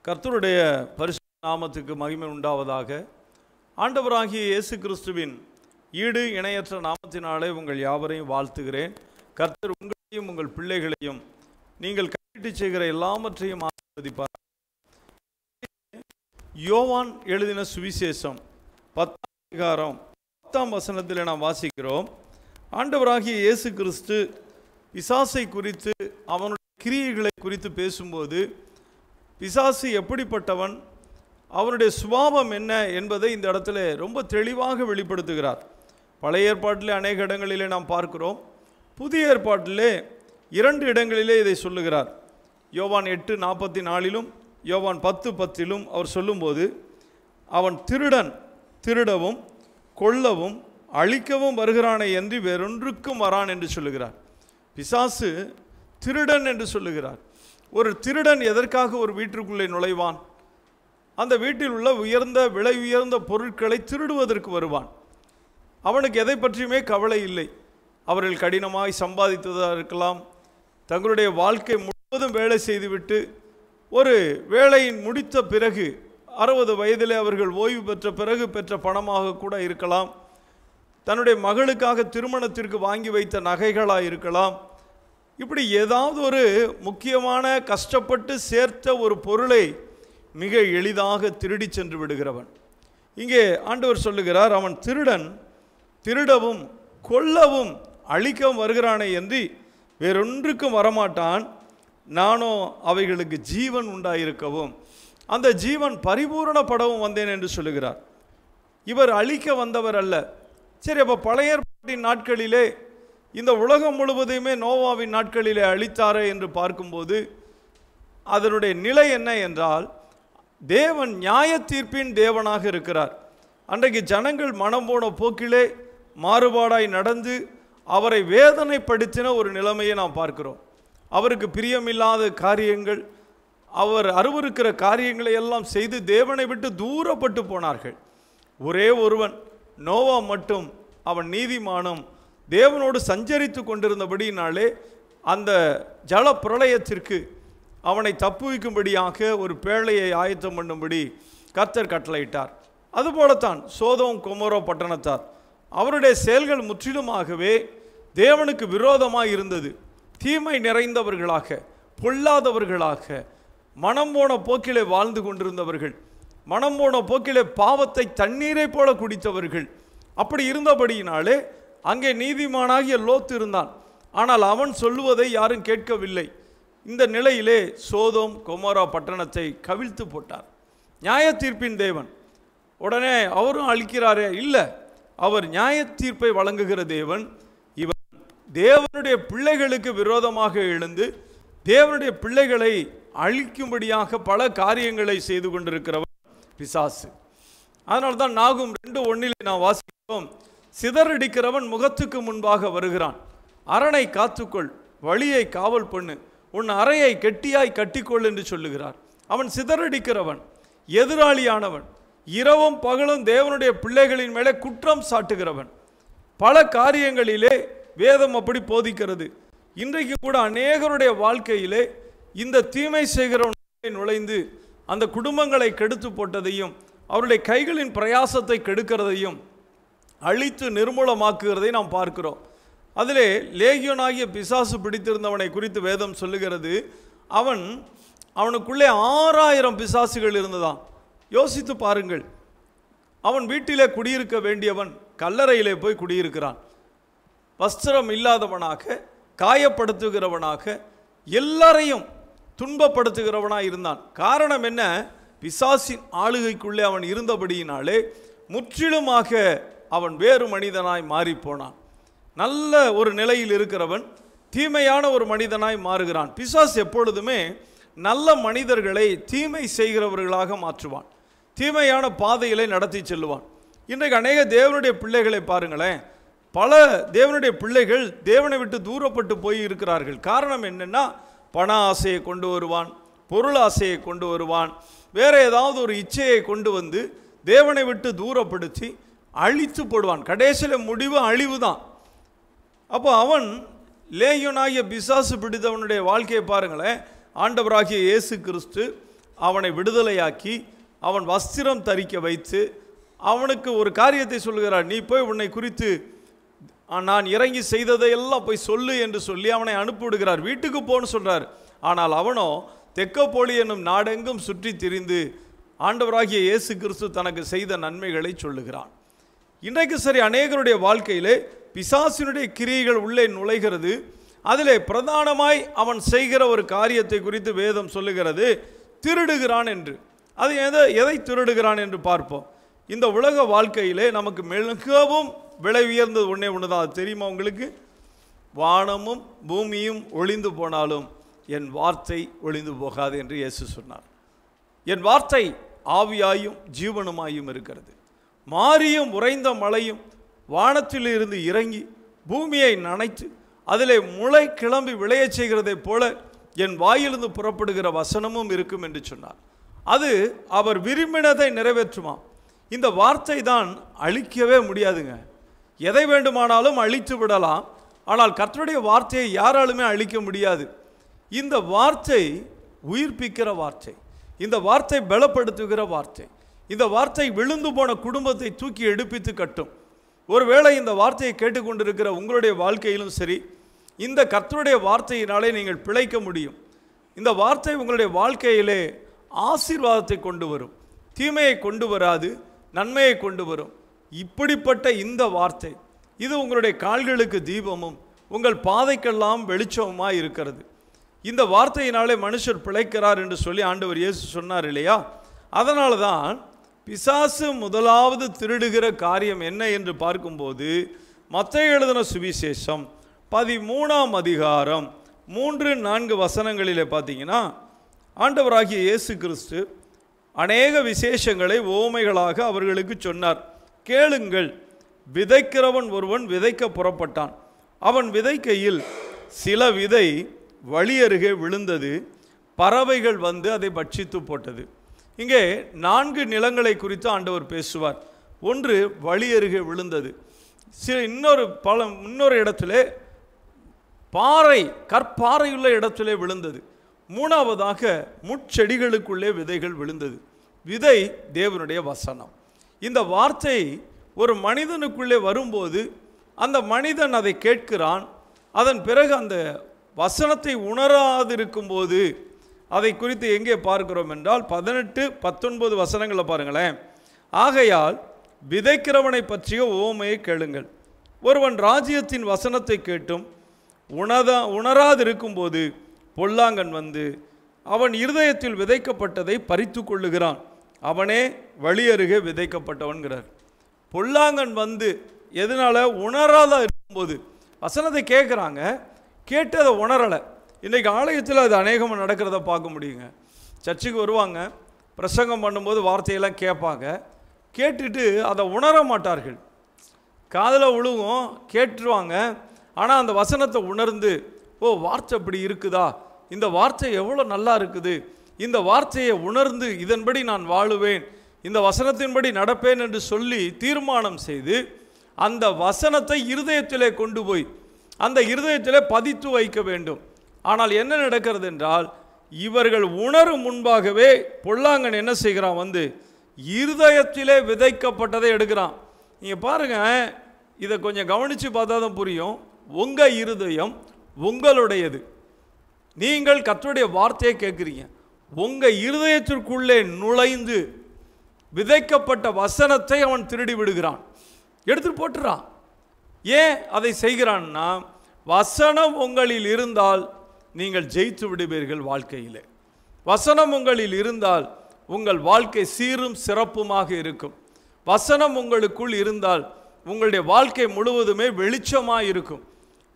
கர்த்தருடைய பரிசுத்த நாமத்துக்கு மகிமை உண்டாவதாக. ஆண்டவராகிய இயேசு கிறிஸ்துவின் ஈடு இணையற்ற நாமத்தினாலே உங்கள் யாவரையும் வாழ்த்துகிறேன். கர்த்தர் உங்களையும் உங்கள் பிள்ளைகளையும் நீங்கள் கைவிட்டு செய்கிற எல்லாவற்றையும் ஆசீர்வதிப்பார். யோவான் எழுதின சுவிசேஷம் 10 நாம் வாசிக்கிறோம். ஆண்டவராகிய இயேசு கிறிஸ்து பிசாசை குறித்து அவனுடைய கிரியைகளை குறித்து பேசும்போது பிசாசு எப்படிப்பட்டவன், அவனுடைய சுபாவம் என்ன என்பதை இந்த இடத்துல ரொம்ப தெளிவாக வெளிப்படுத்துகிறார். பழைய ஏற்பாட்டிலே அநேக இடங்களிலே நாம் பார்க்கிறோம். புதிய ஏற்பாட்டிலே 2 இடங்களிலே இதை சொல்லுகிறார். யோவான் 8:44 யோவான் 10:10 அவர் சொல்லும்போது, அவன் திருடவும் கொல்லவும் அழிக்கவும் வருகிறானே என்று வேறொன்றுக்கும் வரான் என்று சொல்லுகிறார். பிசாசு திருடன் என்று சொல்லுகிறார். ஒரு திருடன் எதற்காக ஒரு வீட்டிற்குள்ளே நுழைவான்? அந்த வீட்டில் உள்ள விலை உயர்ந்த பொருட்களை திருடுவதற்கு வருவான். அவனுக்கு எதை பற்றியுமே கவலை இல்லை. அவர்கள் கடினமாய் சம்பாதித்ததாக இருக்கலாம், தங்களுடைய வாழ்க்கை முழுவதும் வேலை செய்துவிட்டு ஒரு வேலையின் முடித்த பிறகு 60 வயதிலே அவர்கள் ஓய்வு பெற்ற பிறகு பெற்ற பணமாக கூட இருக்கலாம், தன்னுடைய மகளுக்காக திருமணத்திற்கு வாங்கி வைத்த நகைகளாக இருக்கலாம். இப்படி ஏதாவது ஒரு முக்கியமான கஷ்டப்பட்டு சேர்த்த ஒரு பொருளை மிக எளிதாக திருடி சென்று விடுகிறவன். இங்கே ஆண்டவர் சொல்லுகிறார், அவன் திருடவும் கொல்லவும் அழிக்கவும் வருகிறானே என்று வேறொன்றுக்கும் வரமாட்டான், நானோ அவைகளுக்கு ஜீவன் உண்டாயிருக்கவும் அந்த ஜீவன் பரிபூரணப்படவும் வந்தேன் என்று சொல்லுகிறார். இவர் அழிக்க வந்தவர் அல்ல. சரி, அப்போ பழைய ஏற்பாட்டின் நாட்களிலே இந்த உலகம் முழுவதையுமே நோவாவின் நாட்களிலே அழித்தாரே என்று பார்க்கும்போது அதனுடைய நிலை என்ன என்றால், தேவன் நியாய தீர்ப்பின் தேவனாக இருக்கிறார். அன்றைக்கு ஜனங்கள் மனம் போன போக்கிலே மாறுபாடாய் நடந்து அவரை வேதனைப்படுத்தின ஒரு நிலைமையை நாம் பார்க்கிறோம். அவருக்கு பிரியமில்லாத காரியங்கள், அவர் அருவருக்கிற காரியங்களை எல்லாம் செய்து தேவனை விட்டு தூரப்பட்டு போனார்கள். ஒரே ஒருவன் நோவா மட்டும், அவன் நீதிமானும் தேவனோடு சஞ்சரித்து கொண்டிருந்தபடியினாலே அந்த ஜல பிரளயத்திற்கு அவனை தப்புவிக்கும்படியாக ஒரு பேழையை ஆயத்தம் பண்ணும்படி கர்த்தர் கட்டளையிட்டார். அதுபோலத்தான் சோதோம் கொமோரா பட்டணத்தார், அவருடைய செயல்கள் முற்றிலுமாகவே தேவனுக்கு விரோதமாக இருந்தது. தீமை நிறைந்தவர்களாக, பொல்லாதவர்களாக, மனம் போன போக்கிலே வாழ்ந்து கொண்டிருந்தவர்கள், மனம் போன போக்கிலே பாவத்தை தண்ணீரை போல குடித்தவர்கள். அப்படி இருந்தபடியினாலே அங்கே நீதிமானாகிய லோத்து இருந்தான். ஆனால் அவன் சொல்லுவதை யாரும் கேட்கவில்லை. இந்த நிலையிலே சோதோம் கொமோரா பட்டணத்தை கவிழ்த்து போட்டார். நியாய தீர்ப்பின் தேவன். உடனே அவரும் அழிக்கிறாரே? இல்லை, அவர் நியாய தீர்ப்பை வழங்குகிற தேவன். இவர் தேவனுடைய பிள்ளைகளுக்கு விரோதமாக எழுந்து தேவனுடைய பிள்ளைகளை அழிக்கும்படியாக பல காரியங்களை செய்து கொண்டிருக்கிறவர் பிசாசு. அதனால்தான் நாகும் 2:1 நாம் வாசிக்கிறோம், சிதறடிக்கிறவன் முகத்துக்கு முன்பாக வருகிறான், அரணை காத்துக்கொள், வழியை காவல் பண்ணு, உன் அறையை கெட்டியாய் கட்டிக்கொள் என்று சொல்லுகிறார். அவன் சிதறடிக்கிறவன், எதிராளியானவன், இரவும் பகலும் தேவனுடைய பிள்ளைகளின் மேலே குற்றம் சாட்டுகிறவன். பல காரியங்களிலே வேதம் அப்படி போதிக்கிறது. இன்றைக்கு கூட அநேகருடைய வாழ்க்கையிலே இந்த தீமை செய்கிறவன் நுழைந்து அந்த குடும்பங்களை கெடுத்து போட்டதையும் அவருடைய கைகளின் பிரயாசத்தை கெடுக்கிறதையும் அழித்து நிர்மூலமாக்குகிறதை நாம் பார்க்கிறோம். அதிலே லேகியோனாகிய பிசாசு பிடித்திருந்தவனை குறித்து வேதம் சொல்லுகிறது. அவனுக்குள்ளே 6000 பிசாசுகள் இருந்ததாம். யோசித்து பாருங்கள், அவன் வீட்டிலே குடியிருக்க வேண்டியவன் கல்லறையிலே போய் குடியிருக்கிறான். வஸ்திரம் இல்லாதவனாக, காயப்படுத்துகிறவனாக, எல்லாரையும் துன்பப்படுத்துகிறவனாக இருந்தான். காரணம் என்ன? பிசாசின் ஆளுகைக்குள்ளே அவன் இருந்தபடியினாலே முற்றிலுமாக அவன் வேறு மனிதனாய் மாறிப்போனான். நல்ல ஒரு நிலையில் இருக்கிறவன் தீமையான ஒரு மனிதனாய் மாறுகிறான். பிசாசு எப்பொழுதுமே நல்ல மனிதர்களை தீமை செய்கிறவர்களாக மாற்றுவான், தீமையான பாதைகளை நடத்தி செல்லுவான். இன்றைக்கு அநேக தேவனுடைய பிள்ளைகளை பாருங்களேன், பல தேவனுடைய பிள்ளைகள் தேவனை விட்டு தூரப்பட்டு போய் இருக்கிறார்கள். காரணம் என்னென்னா, பண ஆசையை கொண்டு வருவான், பொருள் ஆசையை கொண்டு வருவான், வேறு ஏதாவது ஒரு இச்சையை கொண்டு வந்து தேவனை விட்டு தூரப்படுத்தி அழித்து போடுவான். கடைசியில் முடிவு அழிவு தான். அப்போ அவன் லேகியோனாகிய பிசாசு பிடித்தவனுடைய வாழ்க்கையை பாருங்களேன். ஆண்டவராகிய இயேசு கிறிஸ்து அவனை விடுதலையாக்கி அவன் வஸ்திரம் தரிக்க வைத்து அவனுக்கு ஒரு காரியத்தை சொல்கிறார். நீ போய் உன்னை குறித்து நான் இறங்கி செய்ததையெல்லாம் போய் சொல்லு என்று சொல்லி அவனை அனுப்பிவிடுகிறார். வீட்டுக்கு போன்னு சொல்கிறார். ஆனால் அவனோ தெக்கப்போலி என்னும் நாடெங்கும் சுற்றி திரிந்து ஆண்டவராகிய இயேசு கிறிஸ்து தனக்கு செய்த நன்மைகளை சொல்லுகிறான். இன்றைக்கு சரி, அநேகருடைய வாழ்க்கையிலே பிசாசினுடைய கிரியைகள் உள்ளே நுழைகிறது. அதிலே பிரதானமாய் அவன் செய்கிற ஒரு காரியத்தை குறித்து வேதம் சொல்லுகிறது, திருடுகிறான் என்று. அது எதை திருடுகிறான் என்று பார்ப்போம். இந்த உலக வாழ்க்கையிலே நமக்கு மிகவும் விலை உயர்ந்தது ஒன்றே ஒன்று தான். அது தெரியுமா உங்களுக்கு? வானமும் பூமியும் ஒளிந்து போனாலும் என் வார்த்தை ஒளிந்து போகாது என்று இயேசு சொன்னார். என் வார்த்தை ஆவியாயும் ஜீவனுமாயும் இருக்கிறது. மாரியும் உறைந்த மழையும் வானத்தில் இருந்து இறங்கி பூமியை நனைத்து அதிலே முளை கிளம்பி விளையச் செய்கிறதை போல என் வாயிலிருந்து புறப்படுகிற வசனமும் இருக்கும் என்று சொன்னார். அது அவர் விரும்பினதை நிறைவேற்றுமா. இந்த வார்த்தை தான் அழிக்கவே முடியாதுங்க. எதை வேண்டுமானாலும் அழித்து விடலாம், ஆனால் கர்த்தருடைய வார்த்தையை யாராலுமே அழிக்க முடியாது. இந்த வார்த்தை உயிர்ப்பிக்கிற வார்த்தை, இந்த வார்த்தை பலப்படுத்துகிற வார்த்தை, இந்த வார்த்தை விழுந்து போன குடும்பத்தை தூக்கி எடுப்பித்து கட்டும். ஒருவேளை இந்த வார்த்தையை கேட்டுக்கொண்டிருக்கிற உங்களுடைய வாழ்க்கையிலும் சரி, இந்த கர்த்தருடைய வார்த்தையினாலே நீங்கள் பிழைக்க முடியும். இந்த வார்த்தை உங்களுடைய வாழ்க்கையிலே ஆசீர்வாதத்தை கொண்டு வரும், தீமையை கொண்டு வராது, நன்மையை கொண்டு வரும். இப்படிப்பட்ட இந்த வார்த்தை இது உங்களுடைய கால்களுக்கு தீபமும் உங்கள் பாதைக்கெல்லாம் வெளிச்சமுமாய் இருக்கிறது. இந்த வார்த்தையினாலே மனுஷர் பிழைக்கிறார் என்று சொல்லி ஆண்டவர் இயேசு சொன்னார் இல்லையா? அதனால தான் பிசாசு முதலாவது திருடுகிற காரியம் என்ன என்று பார்க்கும்போது, மத்தேயு எழுதின சுவிசேஷம் 13ஆம் அதிகாரம் 3-4 வசனங்களிலே பார்த்தீங்கன்னா, ஆண்டவராகிய இயேசு கிறிஸ்து அநேக விசேஷங்களை உவமைகளாக அவர்களுக்கு சொன்னார். கேளுங்கள், விதைக்கிறவன் ஒருவன் விதைக்க புறப்பட்டான். அவன் விதைக்கையில் சில விதை வழியருகே விழுந்தது, பறவைகள் வந்து அதை பட்சித்து போட்டது. இங்கே 4 நிலங்களை குறித்து ஆண்டவர் பேசுவார். ஒன்று வழியருகே விழுந்தது, இன்னொரு இடத்திலே கற்பாறையுள்ள இடத்திலே விழுந்தது. மூணாவதாக முட்செடிகளுக்குள்ளே விதைகள் விழுந்தது. விதை தேவனுடைய வசனம். இந்த வார்த்தை ஒரு மனிதனுக்குள்ளே வரும்போது அந்த மனிதன் அதை கேட்கிறான். அதன் பிறகு அந்த வசனத்தை உணராதிருக்கும்போது அதை குறித்து எங்கே பார்க்கிறோம் என்றால் 18-19 வசனங்களை பாருங்களேன். ஆகையால் விதைக்கிறவனை பற்றிய உவமையை கேளுங்கள். ஒருவன் ராஜ்யத்தின் வசனத்தை கேட்டும் உணராதிருக்கும்போது பொல்லாங்கன் வந்து அவன் இருதயத்தில் விதைக்கப்பட்டதை பறித்து கொள்ளுகிறான். அவனே வழியருகே விதைக்கப்பட்டவன்கிறார். பொல்லாங்கன் வந்து எதனால? உணராத இருக்கும்போது. வசனத்தை கேட்குறாங்க, கேட்டு அதை உணரலை. இன்றைக்கு ஆலயத்தில் அது அநேகமாக நடக்கிறத பார்க்க முடியுங்க. சர்ச்சுக்கு வருவாங்க, பிரசங்கம் பண்ணும்போது வார்த்தையெல்லாம் கேட்பாங்க, கேட்டுட்டு அதை உணர மாட்டார்கள். காதில் விழுவும், கேட்டுருவாங்க. ஆனால் அந்த வசனத்தை உணர்ந்து, ஓ வார்த்தை இப்படி இருக்குதா, இந்த வார்த்தை எவ்வளோ நல்லா இருக்குது, இந்த வார்த்தையை உணர்ந்து இதன்படி நான் வாழுவேன், இந்த வசனத்தின்படி நடப்பேன் என்று சொல்லி தீர்மானம் செய்து அந்த வசனத்தை இருதயத்திலே கொண்டு போய் அந்த இருதயத்திலே பதித்து வைக்க வேண்டும். ஆனால் என்ன நடக்கிறது என்றால், இவர்கள் உணரும் முன்பாகவே பொல்லாங்கன் என்ன செய்கிறான்? வந்து இருதயத்திலே விதைக்கப்பட்டதை எடுக்கிறான். நீங்கள் பாருங்கள், இதை கொஞ்சம் கவனித்து பார்த்தா தான் புரியும். உங்கள் இருதயம் உங்களுடையது. நீங்கள் கர்த்தருடைய வார்த்தையை கேட்குறீங்க, உங்கள் இருதயத்திற்குள்ளே நுழைந்து விதைக்கப்பட்ட வசனத்தை அவன் திருடி விடுகிறான், எடுத்துட்டு போட்டுறான். ஏன் அதை செய்கிறான்னா, வசனம் உங்களில் இருந்தால் நீங்கள் ஜெயித்து விடுவீர்கள் வாழ்க்கையில். வசனம் உங்களில் இருந்தால் உங்கள் வாழ்க்கை சீரும் சிறப்புமாக இருக்கும். வசனம் உங்களுக்குள் இருந்தால் உங்களுடைய வாழ்க்கை முழுவதுமே வெளிச்சமாக இருக்கும்.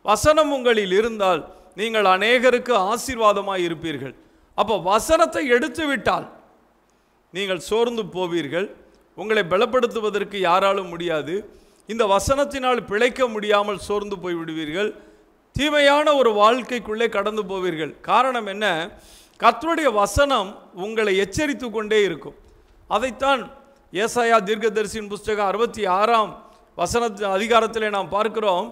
வசனம் உங்களில் இருந்தால் நீங்கள் அநேகருக்கு ஆசீர்வாதமாக இருப்பீர்கள். அப்போ வசனத்தை எடுத்து விட்டால் நீங்கள் சோர்ந்து போவீர்கள். உங்களை பலப்படுத்துவதற்கு யாராலும் முடியாது. இந்த வசனத்தினால் பிழைக்க முடியாமல் சோர்ந்து போய் விடுவீர்கள். தீமையான ஒரு வாழ்க்கைக்குள்ளே கடந்து போவீர்கள். காரணம் என்ன? கர்த்தருடைய வசனம் உங்களை எச்சரித்து கொண்டே இருக்கும். அதைத்தான் ஏசாயா தீர்க்கதரிசியின் புஸ்தகம் 66ஆம் அதிகாரத்திலே நாம் பார்க்கிறோம்.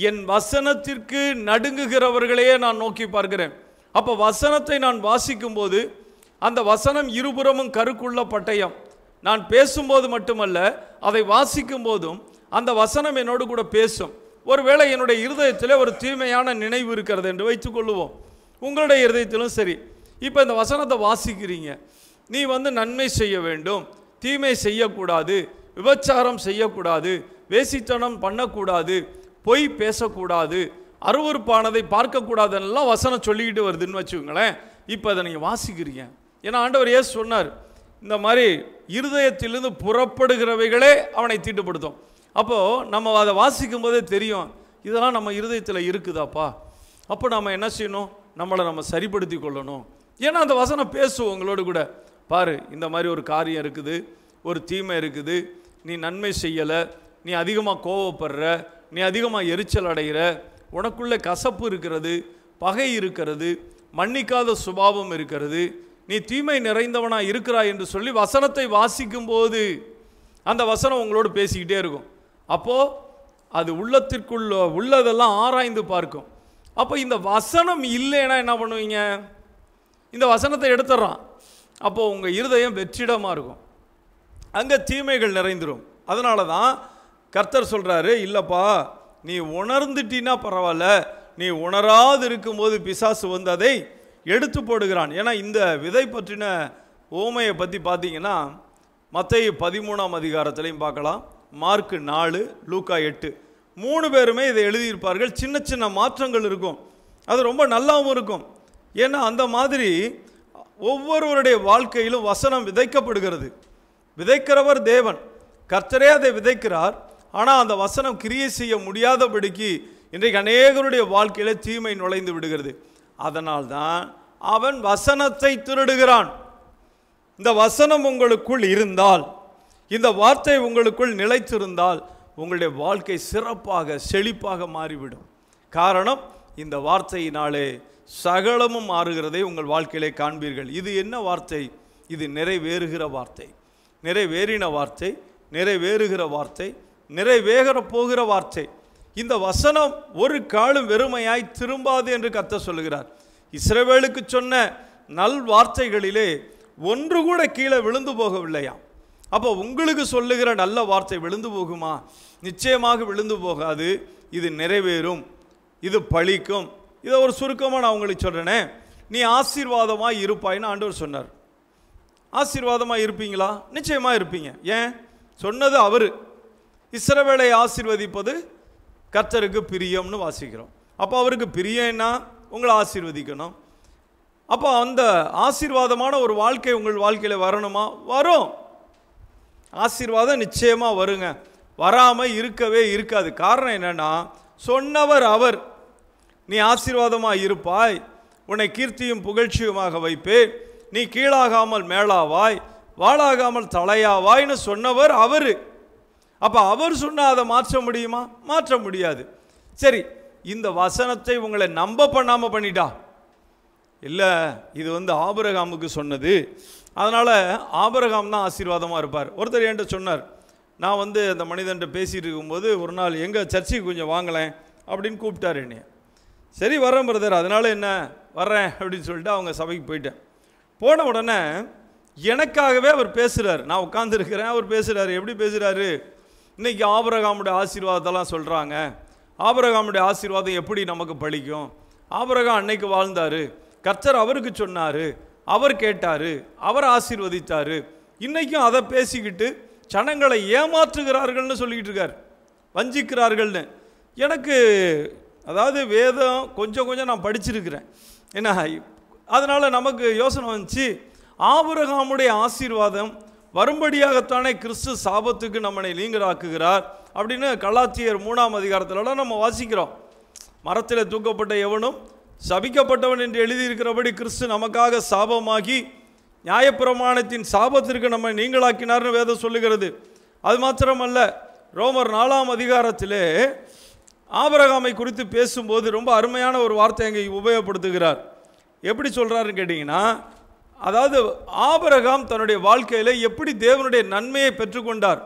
என் வசனத்திற்கு நடுங்குகிறவர்களையே நான் நோக்கி பார்க்கிறேன். அப்போ வசனத்தை நான் வாசிக்கும் போது அந்த வசனம் இருபுறமும் கருக்குள்ள பட்டயம். நான் பேசும்போது மட்டுமல்ல, அதை வாசிக்கும் போதும் அந்த வசனம் என்னோடு கூட பேசும். ஒருவேளை என்னுடைய இருதயத்தில் ஒரு தீமையான நினைவு இருக்கிறது என்று வைத்துக்கொள்ளுவோம். உங்களுடைய இருதயத்திலும் சரி. இப்போ இந்த வசனத்தை வாசிக்கிறீங்க, நீ நன்மை செய்ய வேண்டும், தீமை செய்யக்கூடாது, விபச்சாரம் செய்யக்கூடாது, வேசித்தனம் பண்ணக்கூடாது, பொய் பேசக்கூடாது, அருவருப்பானதை பார்க்கக்கூடாதுன்னெல்லாம் வசனம் சொல்லிக்கிட்டு வருதுன்னு வச்சுக்கோங்களேன். இப்போ அதை நீங்கள் வாசிக்கிறீங்க. ஏன்னா ஆண்டவர் இயேசு சொன்னார், இந்த மாதிரி இருதயத்திலிருந்து புறப்படுகிறவைகளே அவனை தீட்டுப்படுத்தும். அப்போது நம்ம அதை வாசிக்கும் போதே தெரியும், இதெல்லாம் நம்ம இருதயத்தில் இருக்குதாப்பா. அப்போ நம்ம என்ன செய்யணும்? நம்ம சரிப்படுத்தி கொள்ளணும். ஏன்னா அந்த வசனம் பேசுவோம் உங்களோடு கூட. பாரு, இந்த மாதிரி ஒரு காரியம் இருக்குது, ஒரு தீமை இருக்குது, நீ நன்மை செய்யலை, நீ அதிகமாக கோவப்படுற, நீ அதிகமாக எரிச்சல் அடைகிற, உனக்குள்ளே கசப்பு இருக்கிறது, பகை இருக்கிறது, மன்னிக்காத சுபாவம் இருக்கிறது, நீ தீமை நிறைந்தவனாக இருக்கிறாய் என்று சொல்லி வசனத்தை வாசிக்கும் போது அந்த வசனம் உங்களோடு பேசிக்கிட்டே இருக்கும். அப்போது அது உள்ளத்திற்குள்ள உள்ளதெல்லாம் ஆராய்ந்து பார்க்கும். அப்போ இந்த வசனம் இல்லைன்னா என்ன பண்ணுவீங்க? இந்த வசனத்தை எடுத்துடுறான். அப்போது உங்கள் இருதயம் வெற்றிடமாக இருக்கும், அங்கே தீமைகள் நிறைந்துடும். அதனால தான் கர்த்தர் சொல்கிறாரு, இல்லைப்பா நீ உணர்ந்துட்டினா பரவாயில்ல, நீ உணராது இருக்கும்போது பிசாசு அதை எடுத்து போடுகிறான். ஏன்னா இந்த விதை பற்றின ஓமையை பற்றி பார்த்தீங்கன்னா மத்தேயு 13ஆம் அதிகாரத்திலையும் பார்க்கலாம், மார்க்கு 4, லூக்கா 8, 3 பேருமே இதை எழுதியிருப்பார்கள். சின்ன சின்ன மாற்றங்கள் இருக்கும், அது ரொம்ப நல்லாவும் இருக்கும். ஏன்னா அந்த மாதிரி ஒவ்வொருவருடைய வாழ்க்கையிலும் வசனம் விதைக்கப்படுகிறது. விதைக்கிறவர் தேவன், கர்த்தரே அதை விதைக்கிறார். ஆனால் அந்த வசனம் கிரியை செய்ய முடியாதபடிக்கு இன்றைக்கு அநேகருடைய வாழ்க்கையில தீமை நுழைந்து விடுகிறது. அதனால்தான் அவன் வசனத்தை திருடுகிறான். இந்த வசனம் உங்களுக்குள் இருந்தால், இந்த வார்த்தை உங்களுக்குள் நிலைத்திருந்தால் உங்களுடைய வாழ்க்கை சிறப்பாக செழிப்பாக மாறிவிடும். காரணம், இந்த வார்த்தையினாலே சகலமும் மாறுகிறதை உங்கள் வாழ்க்கையிலே காண்பீர்கள். இது என்ன வார்த்தை? இது நிறைவேறுகிற வார்த்தை, நிறைவேறின வார்த்தை, நிறைவேறுகிற வார்த்தை, நிறைவேற போகிற வார்த்தை. இந்த வசனம் ஒரு காலும் வெறுமையாய் திரும்பாது என்று கர்த்தர் சொல்லுகிறார். இஸ்ரவேலுக்கு சொன்ன நல் வார்த்தைகளிலே ஒன்று கூட கீழே விழுந்து போகவில்லையாம். அப்போ உங்களுக்கு சொல்லுகிற நல்ல வார்த்தை விழுந்து போகுமா? நிச்சயமாக விழுந்து போகாது. இது நிறைவேறும், இது பழிக்கும். இதை ஒரு சுருக்கமாக நான் உங்களுக்கு சொல்கிறேனே, நீ ஆசீர்வாதமாக இருப்பாயின்னு ஆண்டவர் சொன்னார். ஆசீர்வாதமாக இருப்பீங்களா? நிச்சயமாக இருப்பீங்க. ஏன் சொன்னது அவர். இஸ்ரவேலை ஆசீர்வதிப்பது கர்த்தருக்கு பிரியம்னு வாசிக்கிறோம். அப்போ அவருக்கு பிரியம்னா உங்களை ஆசீர்வதிக்கணும். அப்போ அந்த ஆசீர்வாதமான ஒரு வாழ்க்கை உங்கள் வாழ்க்கையில் வரணுமா? வரும். ஆசீர்வாதம் நிச்சயமாக வருங்க, வராமல் இருக்கவே இருக்காது. காரணம் என்னென்னா, சொன்னவர் அவர். நீ ஆசீர்வாதமாக இருப்பாய், உன்னை கீர்த்தியும் புகழ்ச்சியுமாக வைப்பேன், நீ கீழாகாமல் மேலாவாய், வாளாகாமல் தலையாவாய்னு சொன்னவர் அவர். அப்போ அவர் சொன்னால் அதை மாற்ற முடியுமா? மாற்ற முடியாது. சரி, இந்த வசனத்தை உங்களை நம்ப பண்ணாமல் பண்ணிட்டா, இல்லை இது ஆபிரகாமுக்கு சொன்னது, அதனால் ஆபிரகாம் தான் ஆசீர்வாதமாக இருப்பார். ஒருத்தர் என்கிட்ட சொன்னார், நான் அந்த மனிதன்ட்ட பேசிகிட்டு இருக்கும்போது ஒரு நாள் எங்கள் சர்ச்சுக்கு கொஞ்சம் வாங்கலேன் அப்படின்னு கூப்பிட்டார் என்னைய. சரி வரேன் பிரதர், அதனால் என்ன வர்றேன் அப்படின்னு சொல்லிட்டு அவங்க சபைக்கு போயிட்டேன். போன உடனே எனக்காகவே அவர் பேசுகிறார். நான் உட்காந்துருக்கிறேன், அவர் பேசுகிறாரு. எப்படி பேசுகிறாரு? இன்றைக்கி ஆபிரகாமுடைய ஆசீர்வாதத்தெல்லாம் சொல்கிறாங்க. ஆபிரகாமுடைய ஆசீர்வாதம் எப்படி நமக்கு பழிக்கும்? ஆபிரகாம் அன்னைக்கு வாழ்ந்தார், கர்த்தர் அவருக்கு சொன்னார், அவர் கேட்டார், அவர் ஆசீர்வதித்தார். இன்றைக்கும் அதை பேசிக்கிட்டு ஜனங்களை ஏமாற்றுகிறார்கள்னு சொல்லிக்கிட்டு இருக்கார், வஞ்சிக்கிறார்கள்னு. எனக்கு அதாவது வேதம் கொஞ்சம் நான் படிச்சிருக்கிறேன் என்ன, அதனால் நமக்கு யோசனை வந்துச்சு, ஆபிரகாமுடைய ஆசீர்வாதம் வரும்படியாகத்தானே கிறிஸ்து சாபத்துக்கு நம்மளை நீங்களாக்குகிறார் அப்படின்னு கலாத்தியர் 3ஆம் அதிகாரத்திலலாம் நம்ம வாசிக்கிறோம். மரத்தில் தூக்கப்பட்ட எவனும் சபிக்கப்பட்டவன் என்று எழுதியிருக்கிறபடி கிறிஸ்து நமக்காக சாபமாகி நியாயப்பிரமாணத்தின் சாபத்திற்கு நம்ம நீங்களாக்கினார்னு வேதம் சொல்லுகிறது. அது மாத்திரமல்ல, ரோமர் 4ஆம் அதிகாரத்திலே ஆபிரகாமை குறித்து பேசும்போது ரொம்ப அருமையான ஒரு வார்த்தை அங்கே உபயோகப்படுத்துகிறார். எப்படி சொல்கிறாருன்னு கேட்டிங்கன்னா, அதாவது ஆபிரகாம் தன்னுடைய வாழ்க்கையில் எப்படி தேவனுடைய நன்மையை பெற்றுக்கொண்டார்,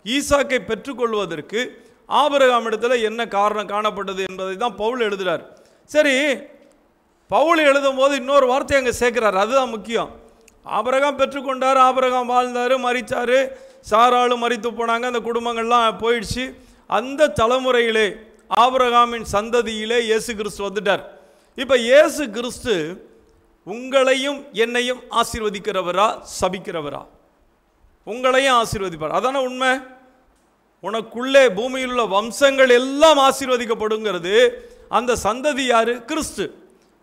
ஈசாக்கை பெற்றுக்கொள்வதற்கு ஆபிரகாம் இடத்துல என்ன காரணம் காணப்பட்டது என்பதை தான் பவுல் எழுதுகிறார். சரி, பவுல் எழுதும் போது இன்னொரு வார்த்தை அங்கே சேர்க்கிறார், அதுதான் முக்கியம். ஆபிரகாம் பெற்றுக்கொண்டார், ஆபிரகாம் வாழ்ந்தார், மரித்தார், சாராளும் மரித்து போனாங்க, அந்த குடும்பங்கள்லாம் போயிடுச்சு. அந்த தலைமுறையிலே ஆபிரகாமின் சந்ததியிலே இயேசு கிறிஸ்து வந்துட்டார். இப்போ இயேசு கிறிஸ்து உங்களையும் என்னையும் ஆசீர்வதிக்கிறவரா சபிக்கிறவரா? உங்களையும் ஆசீர்வதிப்பார். அதான உண்மை. உனக்குள்ளே பூமியில் உள்ள வம்சங்கள் எல்லாம் ஆசீர்வதிக்கப்படுங்கிறது. அந்த சந்ததி யாரு? கிறிஸ்து.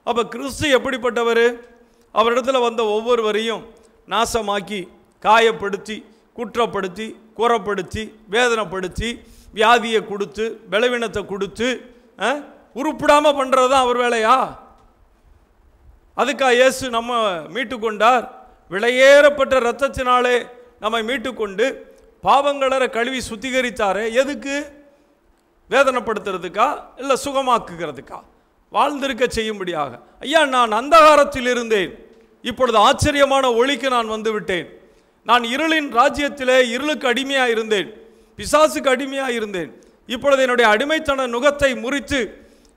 அப்போ கிறிஸ்து எப்படிப்பட்டவர்? அவரிடத்துல வந்த ஒவ்வொருவரையும் நாசமாக்கி, காயப்படுத்தி, குற்றப்படுத்தி, குறப்படுத்தி, வேதனைப்படுத்தி, வியாதியை கொடுத்து, பலவீனத்தை கொடுத்து, உருப்பிடாமல் பண்ணுறது தான் அவர் வேலையா? அதுக்காக இயேசு நம்ம மீட்டு கொண்டார். விலையேறப்பட்ட இரத்தத்தினாலே நம்மை மீட்டுக்கொண்டு பாவங்களற கழுவி சுத்திகரித்தாரே. எதுக்கு? வேதனைப்படுத்துறதுக்கா இல்லை சுகமாக்குகிறதுக்கா? வாழ்ந்திருக்க செய்யும்படியாக. ஐயா, நான் அந்தகாரத்தில் இருந்தேன், இப்பொழுது ஆச்சரியமான ஒளிக்கு நான் வந்து விட்டேன். நான் இருளின் ராஜ்யத்திலே இருளுக்கு அடிமையாக இருந்தேன், பிசாசுக்கு அடிமையாக இருந்தேன். இப்பொழுது என்னுடைய அடிமைத்தன நுகத்தை முறித்து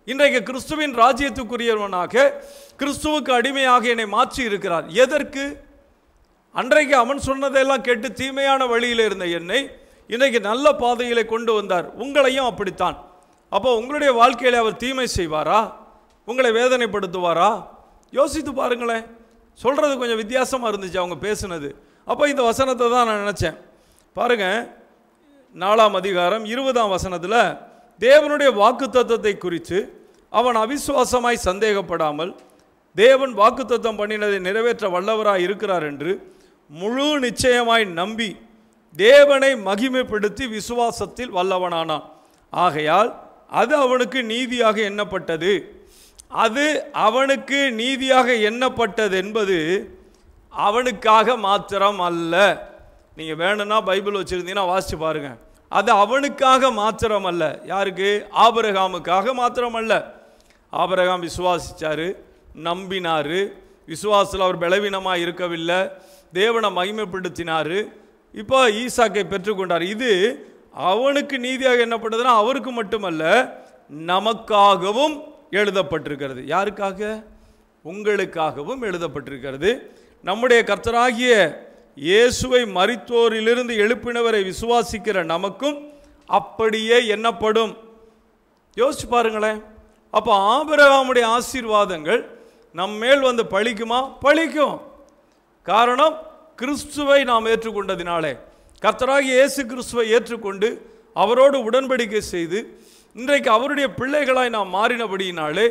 இன்றைக்கு கிறிஸ்துவின் ராஜ்யத்துக்குரியவனாக, கிறிஸ்துவுக்கு அடிமையாக என்னை மாற்றி இருக்கிறார். எதற்கு? அன்றைக்கு அவன் சொன்னதையெல்லாம் கேட்டு தீமையான வழியில் இருந்த என்னை இன்றைக்கு நல்ல பாதையிலே கொண்டு வந்தார். உங்களையும் அப்படித்தான். அப்போ உங்களுடைய வாழ்க்கையில் அவர் தீமை செய்வாரா? உங்களை வேதனைப்படுத்துவாரா? யோசித்து பாருங்களேன். சொல்கிறது கொஞ்சம் வித்தியாசமாக இருந்துச்சு அவங்க பேசுனது. அப்போ இந்த வசனத்தை தான் நான் நினச்சேன். பாருங்கள், 4ஆம் அதிகாரம் 20ஆம் வசனத்தில் தேவனுடைய வாக்குத்தத்தத்தை குறித்து அவன் அவிசுவாசமாய் சந்தேகப்படாமல் தேவன் வாக்குத்தத்தம் பண்ணினதை நிறைவேற்ற வல்லவராய் இருக்கிறார் என்று முழு நிச்சயமாய் நம்பி தேவனை மகிமைப்படுத்தி விசுவாசத்தில் வல்லவனானான். ஆகையால் அது அவனுக்கு நீதியாக எண்ணப்பட்டது. அது அவனுக்கு நீதியாக எண்ணப்பட்டது என்பது அவனுக்காக மாத்திரம் அல்ல. நீங்கள் வேணும்னா பைபிள் வச்சுருந்தீங்கன்னா வாசித்து பாருங்கள். அது அவனுக்காக மாத்திரம் அல்ல. யாருக்கு? ஆபிரகாமுக்காக மாத்திரம் அல்ல. ஆபிரகாம் விசுவாசித்தார், நம்பினார். விசுவாசத்தில் அவர் பலவீனமாக இருக்கவில்லை, தேவனை மகிமைப்படுத்தினார். இப்போ ஈசாக்கை பெற்றுக்கொண்டார். இது அவனுக்கு நீதியாக எண்ணப்பட்டதுன்னா அவருக்கு மட்டுமல்ல, நமக்காகவும் எழுதப்பட்டிருக்கிறது. யாருக்காக? உங்களுக்காகவும் எழுதப்பட்டிருக்கிறது. நம்முடைய கர்த்தராகிய இயேசுவை மரித்தோரிலிருந்து எழுப்பினவரை விசுவாசிக்கிற நமக்கும் அப்படியே எண்ணப்படும். யோசிச்சு பாருங்களேன். அப்போ ஆபிரகாமுடைய ஆசீர்வாதங்கள் நம்மேல் வந்து பழிக்குமா? பழிக்கும். காரணம், கிறிஸ்துவை நாம் ஏற்றுக்கொண்டதினாலே. கர்த்தராகிய இயேசு கிறிஸ்துவை ஏற்றுக்கொண்டு அவரோடு உடன்படிக்கை செய்து இன்றைக்கு அவருடைய பிள்ளைகளாய் நாம் மாறினபடியினாலே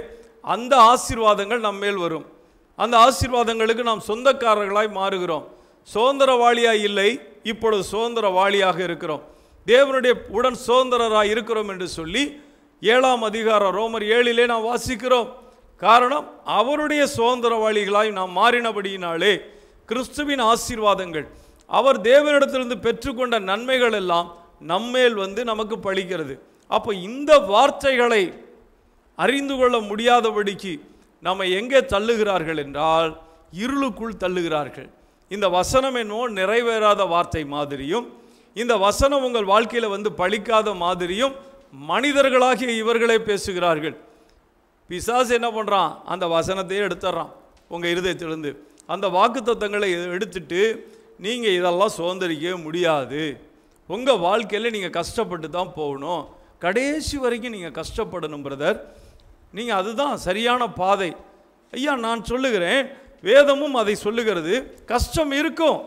அந்த ஆசீர்வாதங்கள் நம்மேல் வரும். அந்த ஆசீர்வாதங்களுக்கு நாம் சொந்தக்காரர்களாய் மாறுகிறோம். சுதந்திரவாளியாய் இல்லை, இப்பொழுது சுதந்திரவாளியாக இருக்கிறோம். தேவனுடைய உடன் சுதந்திரராய் இருக்கிறோம் என்று சொல்லி 7ஆம் அதிகாரம் ரோமர் 7 நாம் வாசிக்கிறோம். காரணம், அவருடைய சுதந்திரவாளிகளாய் நாம் மாறினபடியினாலே கிறிஸ்துவின் ஆசீர்வாதங்கள், அவர் தேவனிடத்திலிருந்து பெற்றுக்கொண்ட நன்மைகள் எல்லாம் நம்மேல் வந்து நமக்கு பழிக்கிறது. அப்போ இந்த வார்த்தைகளை அறிந்து கொள்ள முடியாதபடிக்கு நம்ம எங்கே தள்ளுகிறார்கள் என்றால் இருளுக்குள் தள்ளுகிறார்கள். இந்த வசனம் என்னவோ நிறைவேறாத வார்த்தை மாதிரியும், இந்த வசனம் உங்கள் வாழ்க்கையில் வந்து பழிக்காத மாதிரியும் மனிதர்களாகிய இவர்களே பேசுகிறார்கள். பிசாசு என்ன பண்ணுறான்? அந்த வசனத்தையே எடுத்துட்றான் உங்கள் இருதயத்திலிருந்து. அந்த வாக்குத்தத்தங்களை எடுத்துட்டு நீங்கள் இதெல்லாம் சுதந்திரிக்கவே முடியாது, உங்கள் வாழ்க்கையில் நீங்கள் கஷ்டப்பட்டு தான் போகணும், கடைசி வரைக்கும் நீங்கள் கஷ்டப்படணும் பிரதர், நீங்கள் அதுதான் சரியான பாதை. ஐயா, நான் சொல்லுகிறேன், வேதமும் அதை சொல்லுகிறது. கஷ்டம் இருக்கும்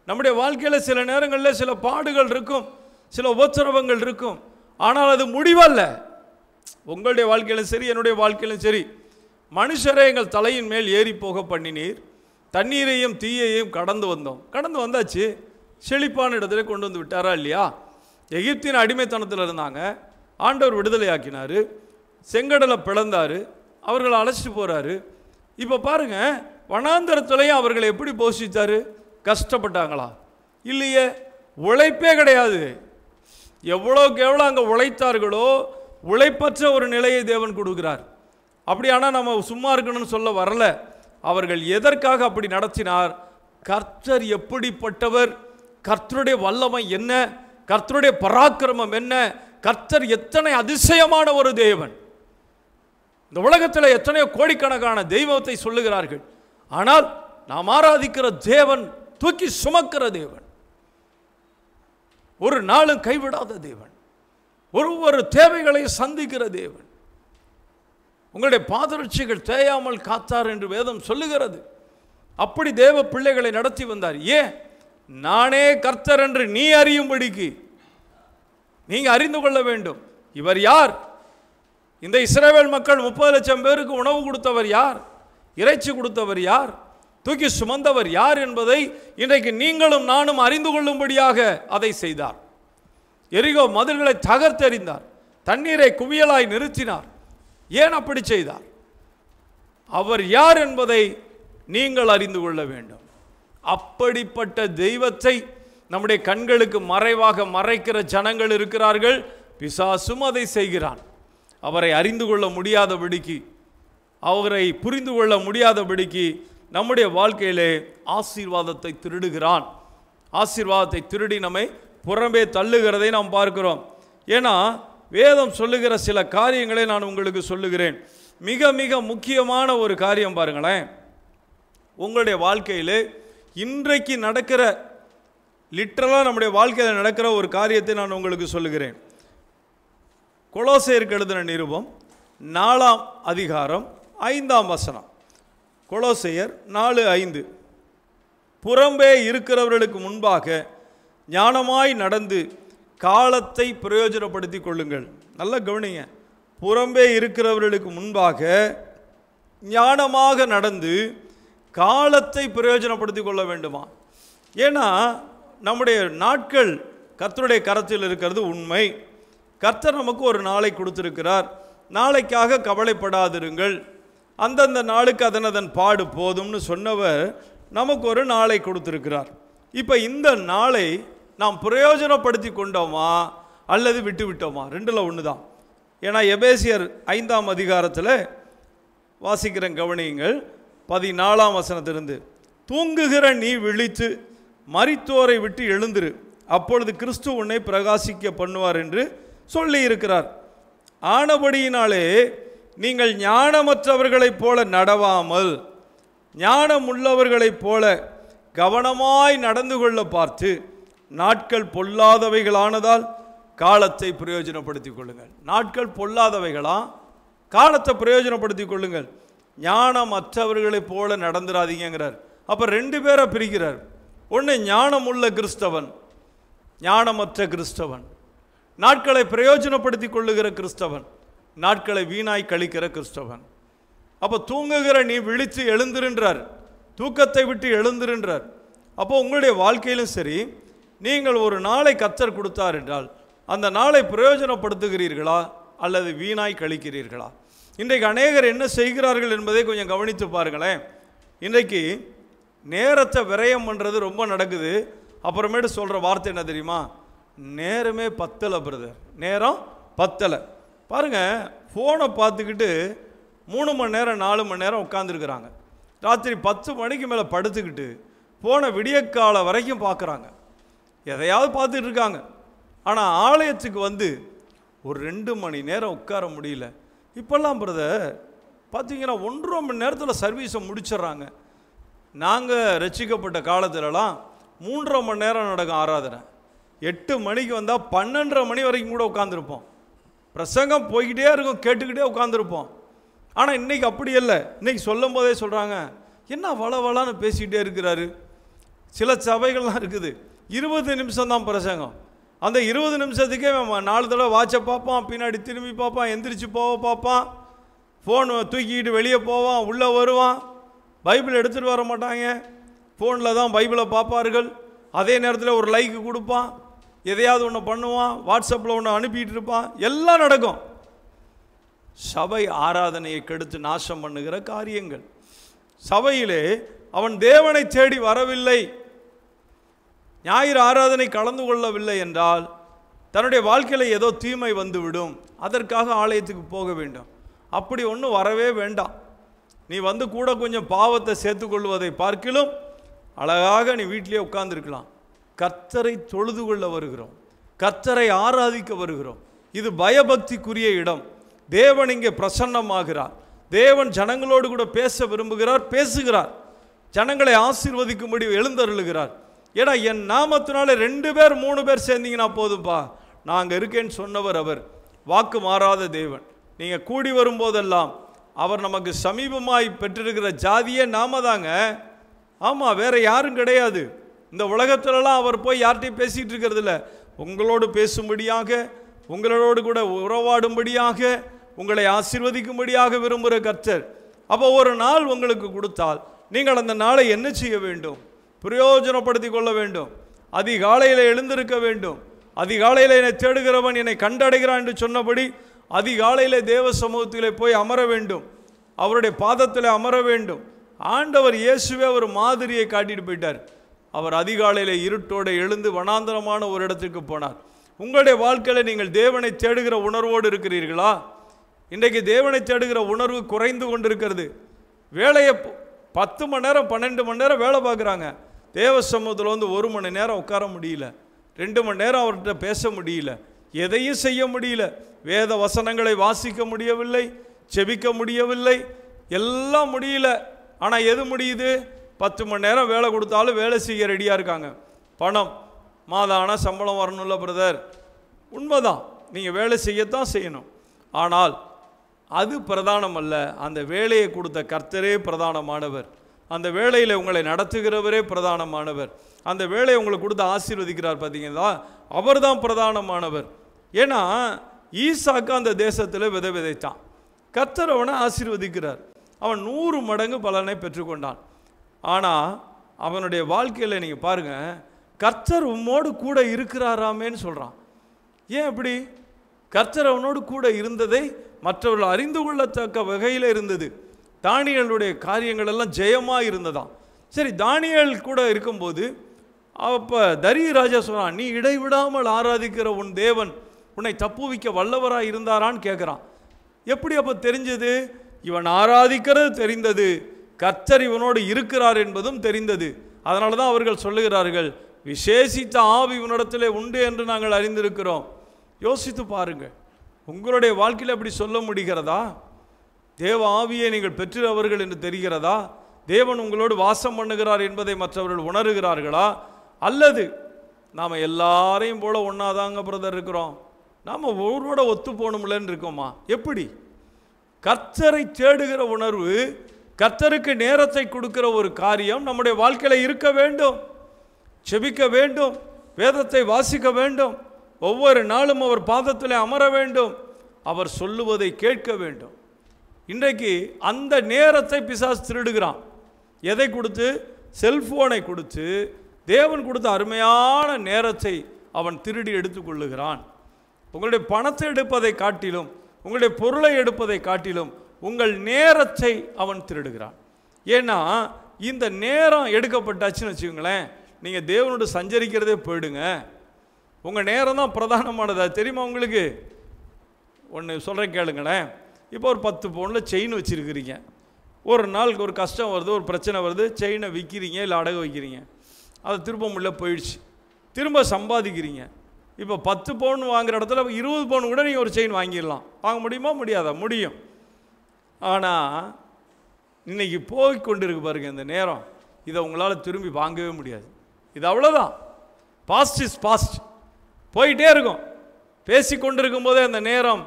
நம்முடைய வாழ்க்கையில், சில நேரங்களில் சில பாடுகள் இருக்கும், சில உபத்திரவங்கள் இருக்கும். ஆனால் அது முடிவல்ல. உங்களுடைய வாழ்க்கையிலும் சரி, என்னுடைய வாழ்க்கையிலும் சரி, மனுஷரே எங்கள் தலையின் மேல் ஏறி போக பண்ணினீர், தண்ணீரையும் தீயையும் கடந்து வந்தாச்சு, செழிப்பான இடத்துல கொண்டு வந்து விட்டாரா இல்லையா? எகிப்தின் அடிமைத்தனத்தில் இருந்தாங்க, ஆண்டவர் விடுதலையாக்கினார், செங்கடலை பிளந்தார், அவர்களை அழைச்சிட்டு போகிறாரு. இப்போ பாருங்க, வனாந்தரத்துலையும் அவர்களை எப்படி போஷித்தார்? கஷ்டப்பட்டாங்களா? இல்லையே, உழைப்பே கிடையாது. எவ்வளோக்கு எவ்வளோ அங்கே உழைத்தார்களோ உழைப்பற்ற ஒரு நிலையை தேவன் கொடுக்கிறார். அப்படியானால் நம்ம சும்மா இருக்கணும்னு சொல்ல வரல. அவர்கள் எதற்காக அப்படி நடத்தினார்? கர்த்தர் எப்படிப்பட்டவர், கர்த்தருடைய வல்லமை என்ன, கர்த்தருடைய பராக்கிரமம் என்ன, கர்த்தர் எத்தனை அதிசயமான ஒரு தேவன். இந்த உலகத்தில் எத்தனையோ கோடிக்கணக்கான தெய்வத்தை சொல்லுகிறார்கள், ஆனால் நாம் ஆராதிக்கிற தேவன் தூக்கி சுமக்கிற தேவன், ஒரு நாளும் கைவிடாத தேவன், ஒவ்வொரு தேவைகளை சந்திக்கிற தேவன். உங்களுடைய பாதரட்சிகள் தேயாமல் காத்தார் என்று வேதம் சொல்லுகிறது. அப்படி தேவ பிள்ளைகளை நடத்தி வந்தார். ஏன்? நானே கர்த்தர் என்று நீ அறியும்படிக்கு, நீங்க அறிந்து கொள்ள வேண்டும். இவர் யார்? இந்த இஸ்ரவேல் மக்கள் 30 லட்சம் பேருக்கு உணவு கொடுத்தவர் யார்? இறைச்சி கொடுத்தவர் யார்? தூக்கி சுமந்தவர் யார் என்பதை இன்றைக்கு நீங்களும் நானும் அறிந்து கொள்ளும்படியாக அதை செய்தார். எரிகோ மதில்களை தகர்த்தெறிந்தார், தண்ணீரை குவியலாய் நிறுத்தினார். ஏன் அப்படி செய்தார்? அவர் யார் என்பதை நீங்கள் அறிந்து கொள்ள வேண்டும். அப்படிப்பட்ட தெய்வத்தை நம்முடைய கண்களுக்கு மறைவாக மறைக்கிற ஜனங்கள் இருக்கிறார்கள். பிசாசும் அதை செய்கிறான். அவரை அறிந்து கொள்ள முடியாதபடிக்கு, அவரை புரிந்து கொள்ள முடியாதபடிக்கு நம்முடைய வாழ்க்கையிலே ஆசீர்வாதத்தை திருடுகிறான். ஆசீர்வாதத்தை திருடி நம்மை புறம்பே தள்ளுகிறதை நாம் பார்க்கிறோம். ஏன்னா வேதம் சொல்லுகிற சில காரியங்களை நான் உங்களுக்கு சொல்லுகிறேன். மிக மிக முக்கியமான ஒரு காரியம் பாருங்களேன். உங்களுடைய வாழ்க்கையில் இன்றைக்கு நடக்கிற, லிட்டரலாக நம்முடைய வாழ்க்கையில் நடக்கிற ஒரு காரியத்தை நான் உங்களுக்கு சொல்லுகிறேன். கொலோசையருக்கு எழுதின நிருபம் 4ஆம் அதிகாரம் 5ஆம் வசனம். கொலோசையர் 4:5. புறம்பே இருக்கிறவர்களுக்கு முன்பாக ஞானமாய் நடந்து காலத்தை பிரயோஜனப்படுத்தி கொள்ளுங்கள். நல்ல கவனிங்க. புறம்பே இருக்கிறவர்களுக்கு முன்பாக ஞானமாக நடந்து காலத்தை பிரயோஜனப்படுத்தி கொள்ள வேண்டுமா? ஏன்னா நம்முடைய நாட்கள் கர்த்தருடைய கரத்தில் இருக்கிறது உண்மை. கர்த்தர் நமக்கு ஒரு நாளை கொடுத்திருக்கிறார். நாளைக்காக கவலைப்படாதிருங்கள், அந்தந்த நாளுக்கு அதன் பாடு போதும்னு சொன்னவர் நமக்கு ஒரு நாளை கொடுத்திருக்கிறார். இப்போ இந்த நாளை நாம் பிரயோஜனப்படுத்தி கொண்டோமா அல்லது விட்டு விட்டோமா? 2ல் 1 தான். ஏன்னா எபேசியர் 5ஆம் அதிகாரத்தில் வாசிக்கிற கவனியுங்கள். 14ஆம் வசனத்திலிருந்து, தூங்குகிற நீ விழித்து மரித்தோரை விட்டு எழுந்திரு, அப்பொழுது கிறிஸ்து உன்னை பிரகாசிக்க பண்ணுவார் என்று சொல்லி இருக்கிறார். ஆனபடியினாலே நீங்கள் ஞானமற்றவர்களைப் போல நடவாமல் ஞானம் உள்ளவர்களைப் போல கவனமாய் நடந்து கொள்ள பார்த்து, நாட்கள் பொல்லாதவைகளானதால் காலத்தை பிரயோஜனப்படுத்திக் கொள்ளுங்கள். நாட்கள் பொல்லாதவைகளா? காலத்தை பிரயோஜனப்படுத்திக் கொள்ளுங்கள். ஞானமற்றவர்களைப் போல நடந்துடாதீங்கிறார். அப்போ 2 பேரை பிரிக்கிறார். ஒன்று ஞானம் உள்ள கிறிஸ்தவன், ஞானமற்ற கிறிஸ்தவன். நாட்களை பிரயோஜனப்படுத்தி கொள்ளுகிற கிறிஸ்தவன், நாட்களை வீணாய் கழிக்கிற கிறிஸ்தவன். அப்போ தூங்குகிற நீ விழித்து எழுந்திருன்றார், தூக்கத்தை விட்டு எழுந்திருன்றார். அப்போ உங்களுடைய வாழ்க்கையிலும் சரி, நீங்கள் ஒரு நாளை கர்த்தர் கொடுத்தார் என்றால் அந்த நாளை பிரயோஜனப்படுத்துகிறீர்களா அல்லது வீணாய் கழிக்கிறீர்களா? இன்றைக்கு அநேகர் என்ன செய்கிறார்கள் என்பதை கொஞ்சம் கவனித்து பாருங்களேன். இன்றைக்கு நேரத்தை விரயம் பண்ணுறது ரொம்ப நடக்குது. அப்புறமேட்டு சொல்கிற வார்த்தை என்ன தெரியுமா? நேரமே பத்தலை பிரதர், நேரம் பத்தலை. பாருங்கள், ஃபோனை பார்த்துக்கிட்டு 3 மணி நேரம் 4 மணி நேரம் உட்காந்துருக்குறாங்க. ராத்திரி 10 மணிக்கு மேலே படுத்துக்கிட்டு ஃபோனை விடிய கால வரைக்கும் பார்க்குறாங்க. எதையாவது பார்த்துட்டு இருக்காங்க. ஆனால் ஆலயத்துக்கு வந்து ஒரு 2 மணி நேரம் உட்கார முடியல. இப்போல்லாம் பிரதர் பார்த்தீங்கன்னா 1.5 மணி நேரத்தில் சர்வீஸை முடிச்சிட்றாங்க. நாங்கள் ரசிக்கப்பட்ட காலத்துலலாம் 3.5 மணி நேரம் நடக்கும் ஆராதனை. 8 மணிக்கு வந்தால் 12:30 மணி வரைக்கும் கூட உட்காந்துருப்போம். பிரசங்கம் போய்கிட்டே இருக்கும், கேட்டுக்கிட்டே உட்காந்துருப்போம். ஆனால் இன்றைக்கி அப்படி இல்லை. இன்றைக்கி சொல்லும் போதே சொல்கிறாங்க, என்ன வளவளான்னு பேசிக்கிட்டே இருக்கிறாரு. சில சபைகள்லாம் இருக்குது 20 நிமிஷம் தான் பிரசங்கம். அந்த 20 நிமிஷத்துக்கே 4 தடவை வாட்சை பார்ப்பான், பின்னாடி திரும்பி பார்ப்பான், எந்திரிச்சு போக பார்ப்பான், ஃபோன் தூக்கிக்கிட்டு வெளியே போவான், உள்ளே வருவான். பைபிள் எடுத்துகிட்டு வர மாட்டாங்க, ஃபோனில் தான் பைபிளை பார்ப்பார்கள். அதே நேரத்தில் ஒரு லைக்கு கொடுப்பான், எதையாவது ஒன்று பண்ணுவான், வாட்ஸ்அப்பில் ஒன்று அனுப்பிட்டு இருப்பான். எல்லாம் நடக்கும். சபை ஆராதனையை கெடுத்து நாசம் பண்ணுகிற காரியங்கள். சபையிலே அவன் தேவனை தேடி வரவில்லை, ஞாயிறு ஆராதனை கலந்து கொள்ளவில்லை என்றால் தன்னுடைய வாழ்க்கையில் ஏதோ தீமை வந்துவிடும். அதற்காக ஆலயத்துக்கு போக வேண்டும். அப்படி ஒன்றும் வரவே வேண்டாம். நீ வந்து கூட கொஞ்சம் பாவத்தை சேர்த்துக்கொள்வதை பார்க்கிலும் அழகாக நீ வீட்டிலே உட்கார்ந்துருக்கலாம். கர்த்தரை தொழுது கொள்ள வருகிறோம், கர்த்தரை ஆராதிக்க வருகிறோம். இது பயபக்திக்குரிய இடம். தேவன் இங்கே பிரசன்னமாகிறார். தேவன் ஜனங்களோடு கூட பேச விரும்புகிறார், பேசுகிறார். ஜனங்களை ஆசீர்வதிக்கும்படி எழுந்தருளுகிறார். ஏன்னா என் நாமத்தினால 2 பேர் 3 பேர் சேர்ந்தீங்கன்னா போதும்பா, நாங்கள் இருக்கேன்னு சொன்னவர் அவர். வாக்கு மாறாத தேவன். நீங்கள் கூடி வரும்போதெல்லாம் அவர் நமக்கு சமீபமாய் பெற்றிருக்கிற ஜாதியே நாம தாங்க. ஆமாம், வேற யாரும் கிடையாது. இந்த உலகத்திலலாம் அவர் போய் யார்கிட்டையும் பேசிகிட்டு இருக்கிறது இல்லை. உங்களோடு பேசும்படியாக, உங்களோடு கூட உறவாடும்படியாக, உங்களை ஆசீர்வதிக்கும்படியாக விரும்புகிற கர்த்தர். அப்போ ஒரு நாள் உங்களுக்கு கொடுத்தால் நீங்கள் அந்த நாளை என்ன செய்ய வேண்டும்? பிரயோஜனப்படுத்தி கொள்ள வேண்டும். அதிகாலையில் எழுந்திருக்க வேண்டும். அதிகாலையில் என்னை தேடுகிறவன் என்னை கண்டடைகிறான் என்று சொன்னபடி அதிகாலையிலே தேவ சமூகத்திலே போய் அமர வேண்டும். அவருடைய பாதத்தில் அமர வேண்டும். ஆண்டவர் இயேசுவே ஒரு மாதிரியை காட்டிட்டு போயிட்டார். அவர் அதிகாலையில் இருட்டோடு எழுந்து வனாந்தரமான ஒரு இடத்துக்கு போனார். உங்களுடைய வாழ்க்கையில் நீங்கள் தேவனை தேடுகிற உணர்வோடு இருக்கிறீர்களா? இன்றைக்கு தேவனை தேடுகிற உணர்வு குறைந்து கொண்டிருக்கிறது. வேலையை 10 மணி நேரம் 12 மணி நேரம் வேலை பார்க்குறாங்க. தேவ சமூகத்தில் வந்து 1 மணி நேரம் உட்கார முடியல, 2 மணி நேரம் அவர்கிட்ட பேச முடியல, எதையும் செய்ய முடியல. வேத வசனங்களை வாசிக்க முடியவில்லை, செபிக்க முடியவில்லை, எல்லாம் முடியல. ஆனால் எது முடியுது? 10 மணி நேரம் வேலை கொடுத்தாலும் வேலை செய்ய ரெடியாக இருக்காங்க. பணம், மாதான சம்பளம் வரணும்ல பிரதர், உண்மைதான், நீங்கள் வேலை செய்யத்தான் செய்யணும். ஆனால் அது பிரதானம் அல்ல. அந்த வேலையை கொடுத்த கர்த்தரே பிரதானமானவர். அந்த வேலையில் உங்களை நடத்துகிறவரே பிரதானமானவர். அந்த வேலையை உங்களுக்கு கொடுத்து ஆசீர்வதிக்கிறார் பார்த்தீங்களா, அவர் தான் பிரதானமானவர். ஏன்னா ஈசாக்கு அந்த தேசத்தில் விதைத்தான். கர்த்தர் அவனை ஆசீர்வதிக்கிறார். அவன் 100 மடங்கு பலனை பெற்றுக்கொண்டான். ஆனால் அவனுடைய வாழ்க்கையில் நீங்கள் பாருங்கள், கர்த்தர் உம்மோடு கூட இருக்கிறாராமேன்னு சொல்கிறான். ஏன் அப்படி? கர்த்தர் அவனோடு கூட இருந்ததை மற்றவர்கள் அறிந்து கொள்ளத்தக்க வகையில் இருந்தது. தானியேலுடைய காரியங்கள் எல்லாம் ஜெயமாக இருந்ததாம். சரி, தானியேல் கூட இருக்கும்போது அப்போ தரிய ராஜா சொல்கிறான், நீ இடைவிடாமல் ஆராதிக்கிற உன் தேவன் உன்னை தப்புவிக்க வல்லவராக இருந்தாரான்னு கேட்குறான். எப்படி அப்போ தெரிஞ்சது? இவன் ஆராதிக்கிறது தெரிந்தது, கர்த்தர் இவனோடு இருக்கிறார் என்பதும் தெரிந்தது. அதனால தான் அவர்கள் சொல்லுகிறார்கள், விசேஷித்த ஆவி இவனிடத்திலே உண்டு என்று நாங்கள் அறிந்திருக்கிறோம். யோசித்து பாருங்கள், உங்களுடைய வாழ்க்கையில் அப்படி சொல்ல முடிகிறதா? தேவ ஆவியை நீங்கள் பெற்றவர்கள் என்று தெரிகிறதா? தேவன் உங்களோடு வாசம் பண்ணுகிறார் என்பதை மற்றவர்கள் உணர்கிறார்களா? அல்லது நாம் எல்லாரையும் போல ஒன்றாதாங்க பிரதர் இருக்கிறோம், நாம் ஒருவரோட ஒத்து போகணும்லன்னு இருக்கோமா? எப்படி? கர்த்தரை தேடுகிற உணர்வு, கர்த்தருக்கு நேரத்தை கொடுக்கிற ஒரு காரியம் நம்முடைய வாழ்க்கையில் இருக்க வேண்டும். செபிக்க வேண்டும், வேதத்தை வாசிக்க வேண்டும், ஒவ்வொரு நாளும் அவர் பாதத்தில் அமர வேண்டும், அவர் சொல்லுவதை கேட்க வேண்டும். இன்றைக்கு அந்த நேரத்தை பிசாசு திருடுகிறான். எதை கொடுத்து? செல்போனை கொடுத்து, தேவன் கொடுத்த அருமையான நேரத்தை அவன் திருடி எடுத்துக்கொள்ளுகிறான். உங்களுடைய பணத்தை எடுப்பதை காட்டிலும், உங்களுடைய பொருளை எடுப்பதை காட்டிலும் உங்கள் நேரத்தை அவன் திருடுகிறான். ஏன்னா இந்த நேரம் எடுக்கப்பட்டாச்சுன்னு வச்சுக்கோங்களேன், நீங்கள் தேவனோடு சஞ்சரிக்கிறதே போயிடுங்க. உங்கள் நேரம் தான் பிரதானமானதா தெரியுமா உங்களுக்கு? ஒன்று சொல்கிறேன் கேளுங்களேன். இப்போ ஒரு 10 பவுனில் செயின் வச்சுருக்கிறீங்க. ஒரு நாளுக்கு ஒரு கஷ்டம் வருது, ஒரு பிரச்சனை வருது, செயினை விற்கிறீங்க, இல்லை அடகு வைக்கிறீங்க, அது திரும்ப முடியல, போயிடுச்சு. திரும்ப சம்பாதிக்கிறீங்க. இப்போ 10 பவுன் வாங்குகிற இடத்துல 20 பவுன் கூட நீங்கள் ஒரு செயின் வாங்கிடலாம். வாங்க முடியுமா? முடியாதா? முடியும். ஆனால் இன்றைக்கி போய் கொண்டு இருக்கு பாருங்கள் இந்த நேரம், இதை உங்களால் திரும்பி வாங்கவே முடியாது. இது அவ்வளோதான். பாஸ்ட் இஸ் பாஸ்ட், போயிட்டே இருக்கும். பேசி கொண்டிருக்கும் போதே அந்த நேரம்,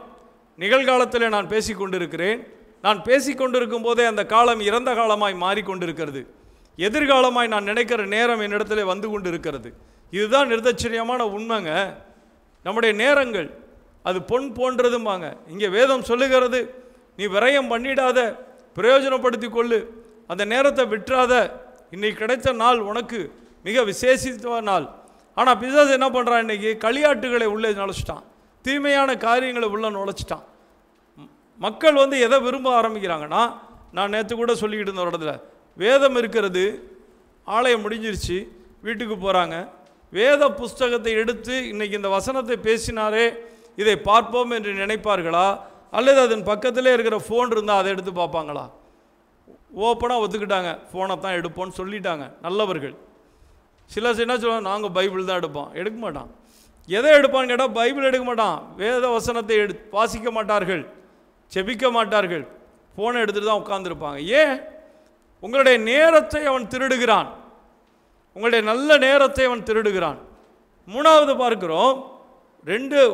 நிகழ்காலத்தில் நான் பேசி கொண்டிருக்கிறேன், நான் பேசி கொண்டிருக்கும் போதே அந்த காலம் இறந்த காலமாய் மாறிக்கொண்டிருக்கிறது. எதிர்காலமாய் நான் நினைக்கிற நேரம் என்னிடத்தில் வந்து கொண்டு இருக்கிறது. இதுதான் நிர்தாட்சியமான உண்மைங்க. நம்முடைய நேரங்கள் அது பொன் போன்றதும்பாங்க. இங்கே வேதம் சொல்லுகிறது, நீ விரயம் பண்ணிடாத, பிரயோஜனப்படுத்தி கொள்ளு, அந்த நேரத்தை விட்டுறாத. இன்னைக்கு கிடைத்த நாள் உனக்கு மிக விசேஷித்த நாள். ஆனால் பிசாசு என்ன பண்ணுறான்? இன்றைக்கி களியாட்டுகளை உள்ளே நுழைச்சிட்டான், தீமையான காரியங்களை உள்ளே நுழைச்சிட்டான். மக்கள் வந்து எதை விரும்ப ஆரம்பிக்கிறாங்கன்னா, நான் நேற்று கூட சொல்லிக்கிட்டு இருந்த இடத்துல வேதம் இருக்கிறது, ஆலயம் முடிஞ்சிருச்சு, வீட்டுக்கு போகிறாங்க, வேத புஸ்தகத்தை எடுத்து இன்றைக்கி இந்த வசனத்தை பேசினாரே இதை பார்ப்போம் என்று நினைப்பார்களா? அல்லது அதன் பக்கத்திலே இருக்கிற ஃபோன் இருந்தால் அதை எடுத்து பார்ப்பாங்களா? ஓப்பனாக ஒத்துக்கிட்டாங்க, ஃபோனை தான் எடுப்போம்னு சொல்லிட்டாங்க நல்லவர்கள். சிலர் என்ன சொல்லுவாங்க, நாங்கள் பைபிள் தான் எடுப்போம். எடுக்க மாட்டான். எதை எடுப்பான்னு கேட்டால் பைபிள் எடுக்க மாட்டான். வேத வசனத்தை வாசிக்க மாட்டார்கள், செபிக்க மாட்டார்கள், ஃபோனை எடுத்துகிட்டு தான் உட்காந்துருப்பாங்க. ஏன்? உங்களுடைய நேரத்தை அவன் திருடுகிறான். உங்களுடைய நல்ல நேரத்தை அவன் திருடுகிறான். மூணாவது பார்க்கிறோம்,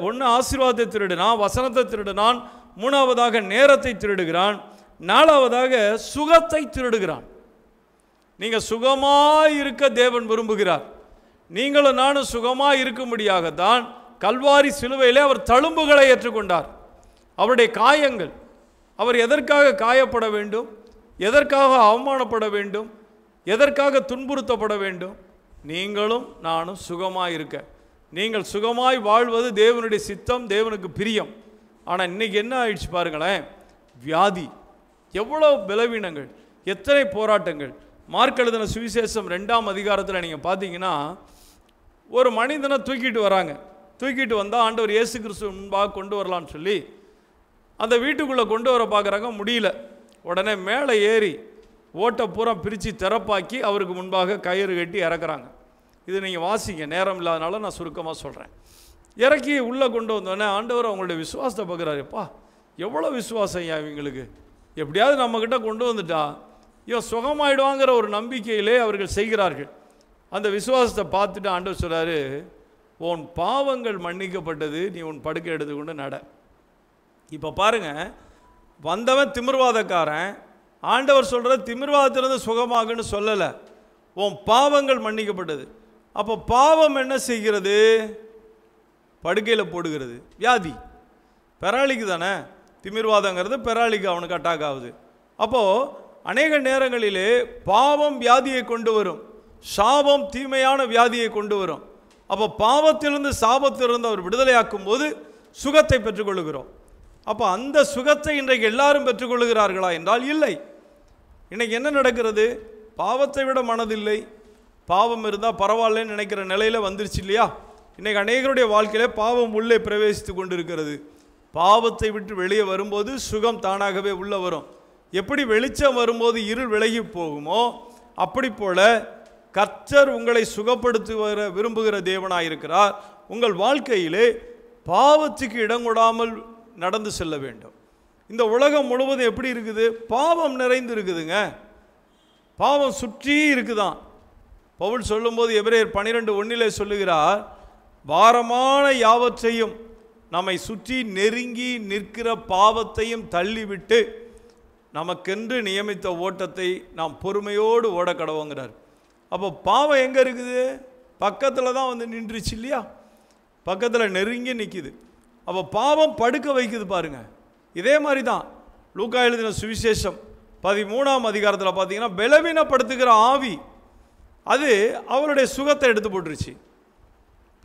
ஒன்று ஆசீர்வாதத்தை திருடினான், வசனத்தை திருடினான். மூணாவதாக நேரத்தை திருடுகிறான். நாலாவதாக சுகத்தை திருடுகிறான். நீங்கள் சுகமாய் இருக்க தேவன் விரும்புகிறார். நீங்களும் நானும் சுகமாய் இருக்கும்படியாகத்தான் கல்வாரி சிலுவையிலே அவர் தழும்புகளை ஏற்றுக்கொண்டார். அவருடைய காயங்கள், அவர் எதற்காக காயப்பட வேண்டும், எதற்காக அவமானப்பட வேண்டும், எதற்காக துன்புறுத்தப்பட வேண்டும்? நீங்களும் நானும் சுகமாய் இருக்க. நீங்கள் சுகமாய் வாழ்வது தேவனுடைய சித்தம், தேவனுக்கு பிரியம். ஆனால் இன்னைக்கு என்ன ஆயிடுச்சு பாருங்களேன், வியாதி, எவ்வளோ பலவீனங்கள், எத்தனை போராட்டங்கள். மார்க் எழுதின சுவிசேஷம் 2ஆம் அதிகாரத்தில் நீங்கள் பார்த்தீங்கன்னா, ஒரு மனிதனை தூக்கிட்டு வராங்க. தூக்கிட்டு வந்தால் ஆண்டவர் இயேசு கிறிஸ்து முன்பாக கொண்டு வரலான்னு சொல்லி அந்த வீட்டுக்குள்ளே கொண்டு வர பார்க்குறாங்க, முடியல. உடனே மேலே ஏறி ஓட்டை பூரா பிரித்து திறப்பாக்கி அவருக்கு முன்பாக கயிறு கட்டி இறக்குறாங்க. இது நீங்கள் வாசிங்க, நேரம் இல்லாதனால நான் சுருக்கமாக சொல்கிறேன். இறக்கி உள்ளே கொண்டு வந்தோடனே ஆண்டவர் அவங்களுடைய விசுவாசத்தை பார்க்குறாருப்பா, எவ்வளோ விசுவாசம் இவங்களுக்கு, எப்படியாவது நம்மக்கிட்ட கொண்டு வந்துட்டா இவன் சுகமாயிடுவாங்கிற ஒரு நம்பிக்கையிலே அவர்கள் செய்கிறார்கள். அந்த விசுவாசத்தை பார்த்துட்டு ஆண்டவர் சொல்கிறாரு, உன் பாவங்கள் மன்னிக்கப்பட்டது, நீ உன் படுக்கை எடுத்துக்கொண்டு நட. இப்போ பாருங்கள், வந்தவன் திமிர்வாதக்காரன். ஆண்டவர் சொல்கிற திமிர்வாதத்திலிருந்து சுகமாகுன்னு சொல்லலை, உன் பாவங்கள் மன்னிக்கப்பட்டது. அப்போ பாவம் என்ன செய்கிறது? படுக்கையில் போடுகிறது. வியாதி பெராலிக்கு தானே, திமிர்வாதங்கிறது பெராலிக்கு அவனுக்கு அட்டாக் ஆகுது. அப்போது அநேக நேரங்களிலே பாவம் வியாதியை கொண்டு வரும், சாபம் தீமையான வியாதியை கொண்டு வரும். அப்போ பாவத்திலிருந்து சாபத்திலிருந்து அவர் விடுதலையாக்கும் போது சுகத்தை பெற்றுக்கொள்கிறோம். அப்போ அந்த சுகத்தை இன்றைக்கு எல்லாரும் பெற்றுக்கொள்கிறார்களா என்றால் இல்லை. இன்றைக்கி என்ன நடக்கிறது? பாவத்தை விட மனதில்லை, பாவம் இருந்தால் பரவாயில்லன்னு நினைக்கிற நிலையில் வந்துருச்சு இல்லையா? இன்றைக்கி அநேகருடைய வாழ்க்கையிலே பாவம் உள்ளே பிரவேசித்து கொண்டு இருக்கிறது. பாவத்தை விட்டு வெளியே வரும்போது சுகம் தானாகவே உள்ளே வரும். எப்படி வெளிச்சம் வரும்போது இருள் விலகி போகுமோ அப்படி போல கர்த்தர் உங்களை சுகப்படுத்துவர விரும்புகிற தேவனாயிருக்கிறார். உங்கள் வாழ்க்கையிலே பாவத்துக்கு இடம் கொடாமல் நடந்து செல்ல வேண்டும். இந்த உலகம் முழுவதும் எப்படி இருக்குது? பாவம் நிறைந்து இருக்குதுங்க. பாவம் சுற்றி இருக்குதான். பவுல் சொல்லும்போது எபிரேயர் 12:1 சொல்லுகிறார், பாரமான யாவற்றையும் நம்மை சுற்றி நெருங்கி நிற்கிற பாவத்தையும் தள்ளிவிட்டு நமக்கென்று நியமித்த ஓட்டத்தை நாம் பொறுமையோடு ஓட கடவுங்கிறார். அப்போ பாவம் எங்கே இருக்குது? பக்கத்தில் தான் வந்து நின்றுச்சு இல்லையா? பக்கத்தில் நெருங்கி நிற்கிது. அப்போ பாவம் படுக்க வைக்குது பாருங்கள். இதே மாதிரி தான் லூக்கா எழுதின சுவிசேஷம் 13ஆம் அதிகாரத்தில் பார்த்தீங்கன்னா, பலவீனப்படுத்துகிற ஆவி அது அவருடைய சுகத்தை எடுத்து போட்டுருச்சு.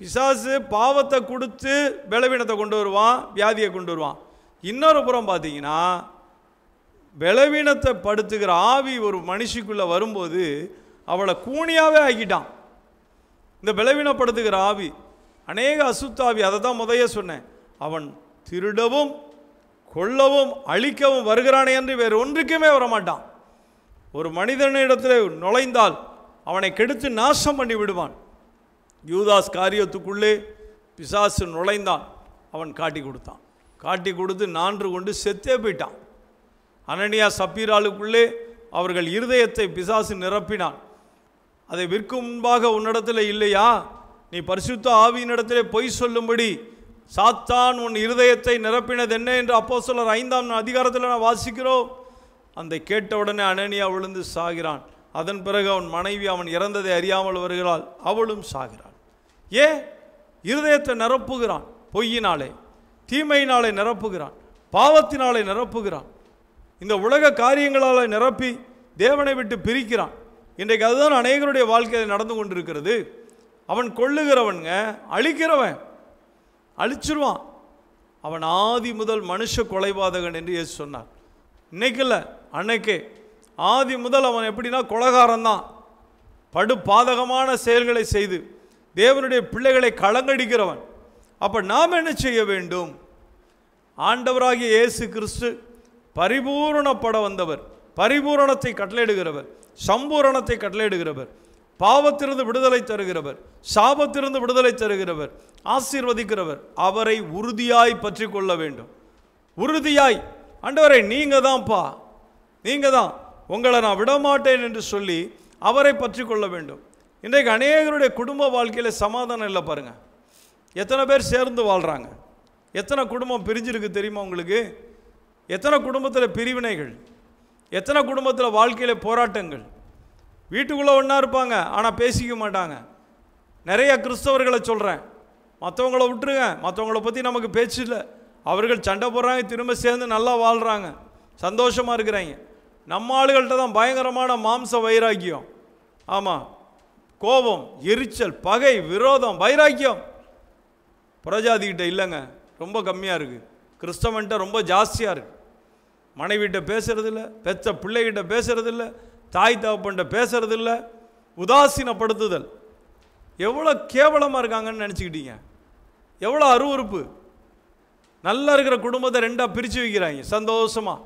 பிசாசு பாவத்தை கொடுத்து பலவீனத்தை கொண்டு வருவான், வியாதியை கொண்டு வருவான். இன்னொரு புறம் பார்த்தீங்கன்னா, பலவீனத்தை படுத்துகிற ஆவி ஒரு மனுஷிக்குள்ளே வரும்போது அவளை கூனியாகவே ஆக்கிட்டான். இந்த பலவீனப்படுத்துகிற ஆவி அநேக அசுத்தாவி. அதை தான் முதைய சொன்னேன், அவன் திருடவும் கொல்லவும் அழிக்கவும் வருகிறானே என்று வேறு ஒன்றுக்குமே வரமாட்டான். ஒரு மனிதனிடத்தில் நுழைந்தால் அவனை கெடுத்து நாசம் பண்ணி விடுவான். யூதாஸ் காரியத்துக்குள்ளே பிசாசு நுழைந்தான், அவன் காட்டி கொடுத்தான். காட்டி கொடுத்து நான்று கொண்டு செத்தே போயிட்டான். அனனியா சப்பீராளுக்குள்ளே அவர்கள் இருதயத்தை பிசாசு நிரப்பினான். அதை விற்கும் முன்பாக உன்னிடத்தில் இல்லையா, நீ பரிசுத்த ஆவியினிடத்திலே பொய் சொல்லும்படி சாத்தான் உன் இருதயத்தை நிரப்பினது என்ன என்று அப்போஸ்தலர் 5ஆம் அதிகாரத்தில் நான் வாசிக்கிறோம். அந்த கேட்டவுடனே அனனியா விழுந்து சாகிறான். அதன் பிறகு அவன் மனைவி அவன் இறந்ததை அறியாமல் வருகிறாள், அவளும் சாகிறாள். ஏன்? இருதயத்தை நிரப்புகிறான். பொய்யினாலே, தீமையினாலே நிரப்புகிறான், பாவத்தினாலே நிரப்புகிறான், இந்த உலக காரியங்களால் நிரப்பி தேவனை விட்டு பிரிக்கிறான். இன்றைக்கு அதுதான் அநேகருடைய வாழ்க்கையில் நடந்து கொண்டிருக்கிறது. அவன் கொள்ளுகிறவனுங்க, அழிக்கிறவன், அழிச்சிருவான். அவன் ஆதி முதல் மனுஷ கொலைபாதகன் என்று இயேசு சொன்னார். இன்னைக்கு இல்லை, அன்னைக்கே ஆதி முதல் அவன் எப்படின்னா கொலைகாரன்தான். படு பாதகமான செயல்களை செய்து தேவனுடைய பிள்ளைகளை களங்கடிக்கிறவன். அப்போ நாம் என்ன செய்ய வேண்டும்? ஆண்டவராகிய இயேசு கிறிஸ்து பரிபூரணப்பட வந்தவர், பரிபூரணத்தை கட்டளையிடுகிறவர், சம்பூரணத்தை கட்டளையிடுகிறவர், பாவத்திலிருந்து விடுதலை தருகிறவர், சாபத்திலிருந்து விடுதலை தருகிறவர், ஆசீர்வதிக்கிறவர். அவரை உறுதியாய் பற்றி கொள்ள வேண்டும். உறுதியாய், ஆண்டவரே நீங்கள் தான்ப்பா, நீங்கள் தான், உங்களை நான் விடமாட்டேன் என்று சொல்லி அவரை பற்றி கொள்ள வேண்டும். இன்றைக்கு அநேகருடைய குடும்ப வாழ்க்கையில் சமாதானம் இல்லை பாருங்கள். எத்தனை பேர் சேர்ந்து வாழ்கிறாங்க, எத்தனை குடும்பம் பிரிஞ்சிருக்கு தெரியுமா உங்களுக்கு? எத்தனை குடும்பத்தில் பிரிவினைகள், எத்தனை குடும்பத்தில் வாழ்க்கையில் போராட்டங்கள். வீட்டுக்குள்ளே ஒன்றா இருப்பாங்க, ஆனால் பேசிக்க மாட்டாங்க. நிறைய கிறிஸ்தவர்களை சொல்கிறேன், மற்றவங்கள விட்டுருங்க, மற்றவங்கள பற்றி நமக்கு பேச்சு இல்லை. அவர்கள் சண்டை போடுறாங்க, திரும்ப சேர்ந்து நல்லா வாழ்கிறாங்க, சந்தோஷமாக இருக்கிறாங்க. நம்ம ஆளுகள்கிட்ட தான் பயங்கரமான மாம்ச வைராக்கியம். ஆமாம், கோபம், எரிச்சல், பகை, விரோதம், வைராக்கியம் புறஜாதிக்கிட்ட இல்லைங்க, ரொம்ப கம்மியாக இருக்குது. கிறிஸ்தவன்கிட்ட ரொம்ப ஜாஸ்தியாக இருக்குது. மனைவிட்ட பேசுறதில்ல, பெற்ற பிள்ளைகிட்ட பேசுறதில்ல, தாய் தகப்பன்கிட்ட பேசுறதில்ல. உதாசீனப்படுத்துதல். எவ்வளோ கேவலமாக இருக்காங்கன்னு நினச்சிக்கிட்டீங்க? எவ்வளோ அருவருப்பு. நல்லா இருக்கிற குடும்பத்தை ரெண்டாக பிரித்து வைக்கிறாங்க சந்தோஷமாக.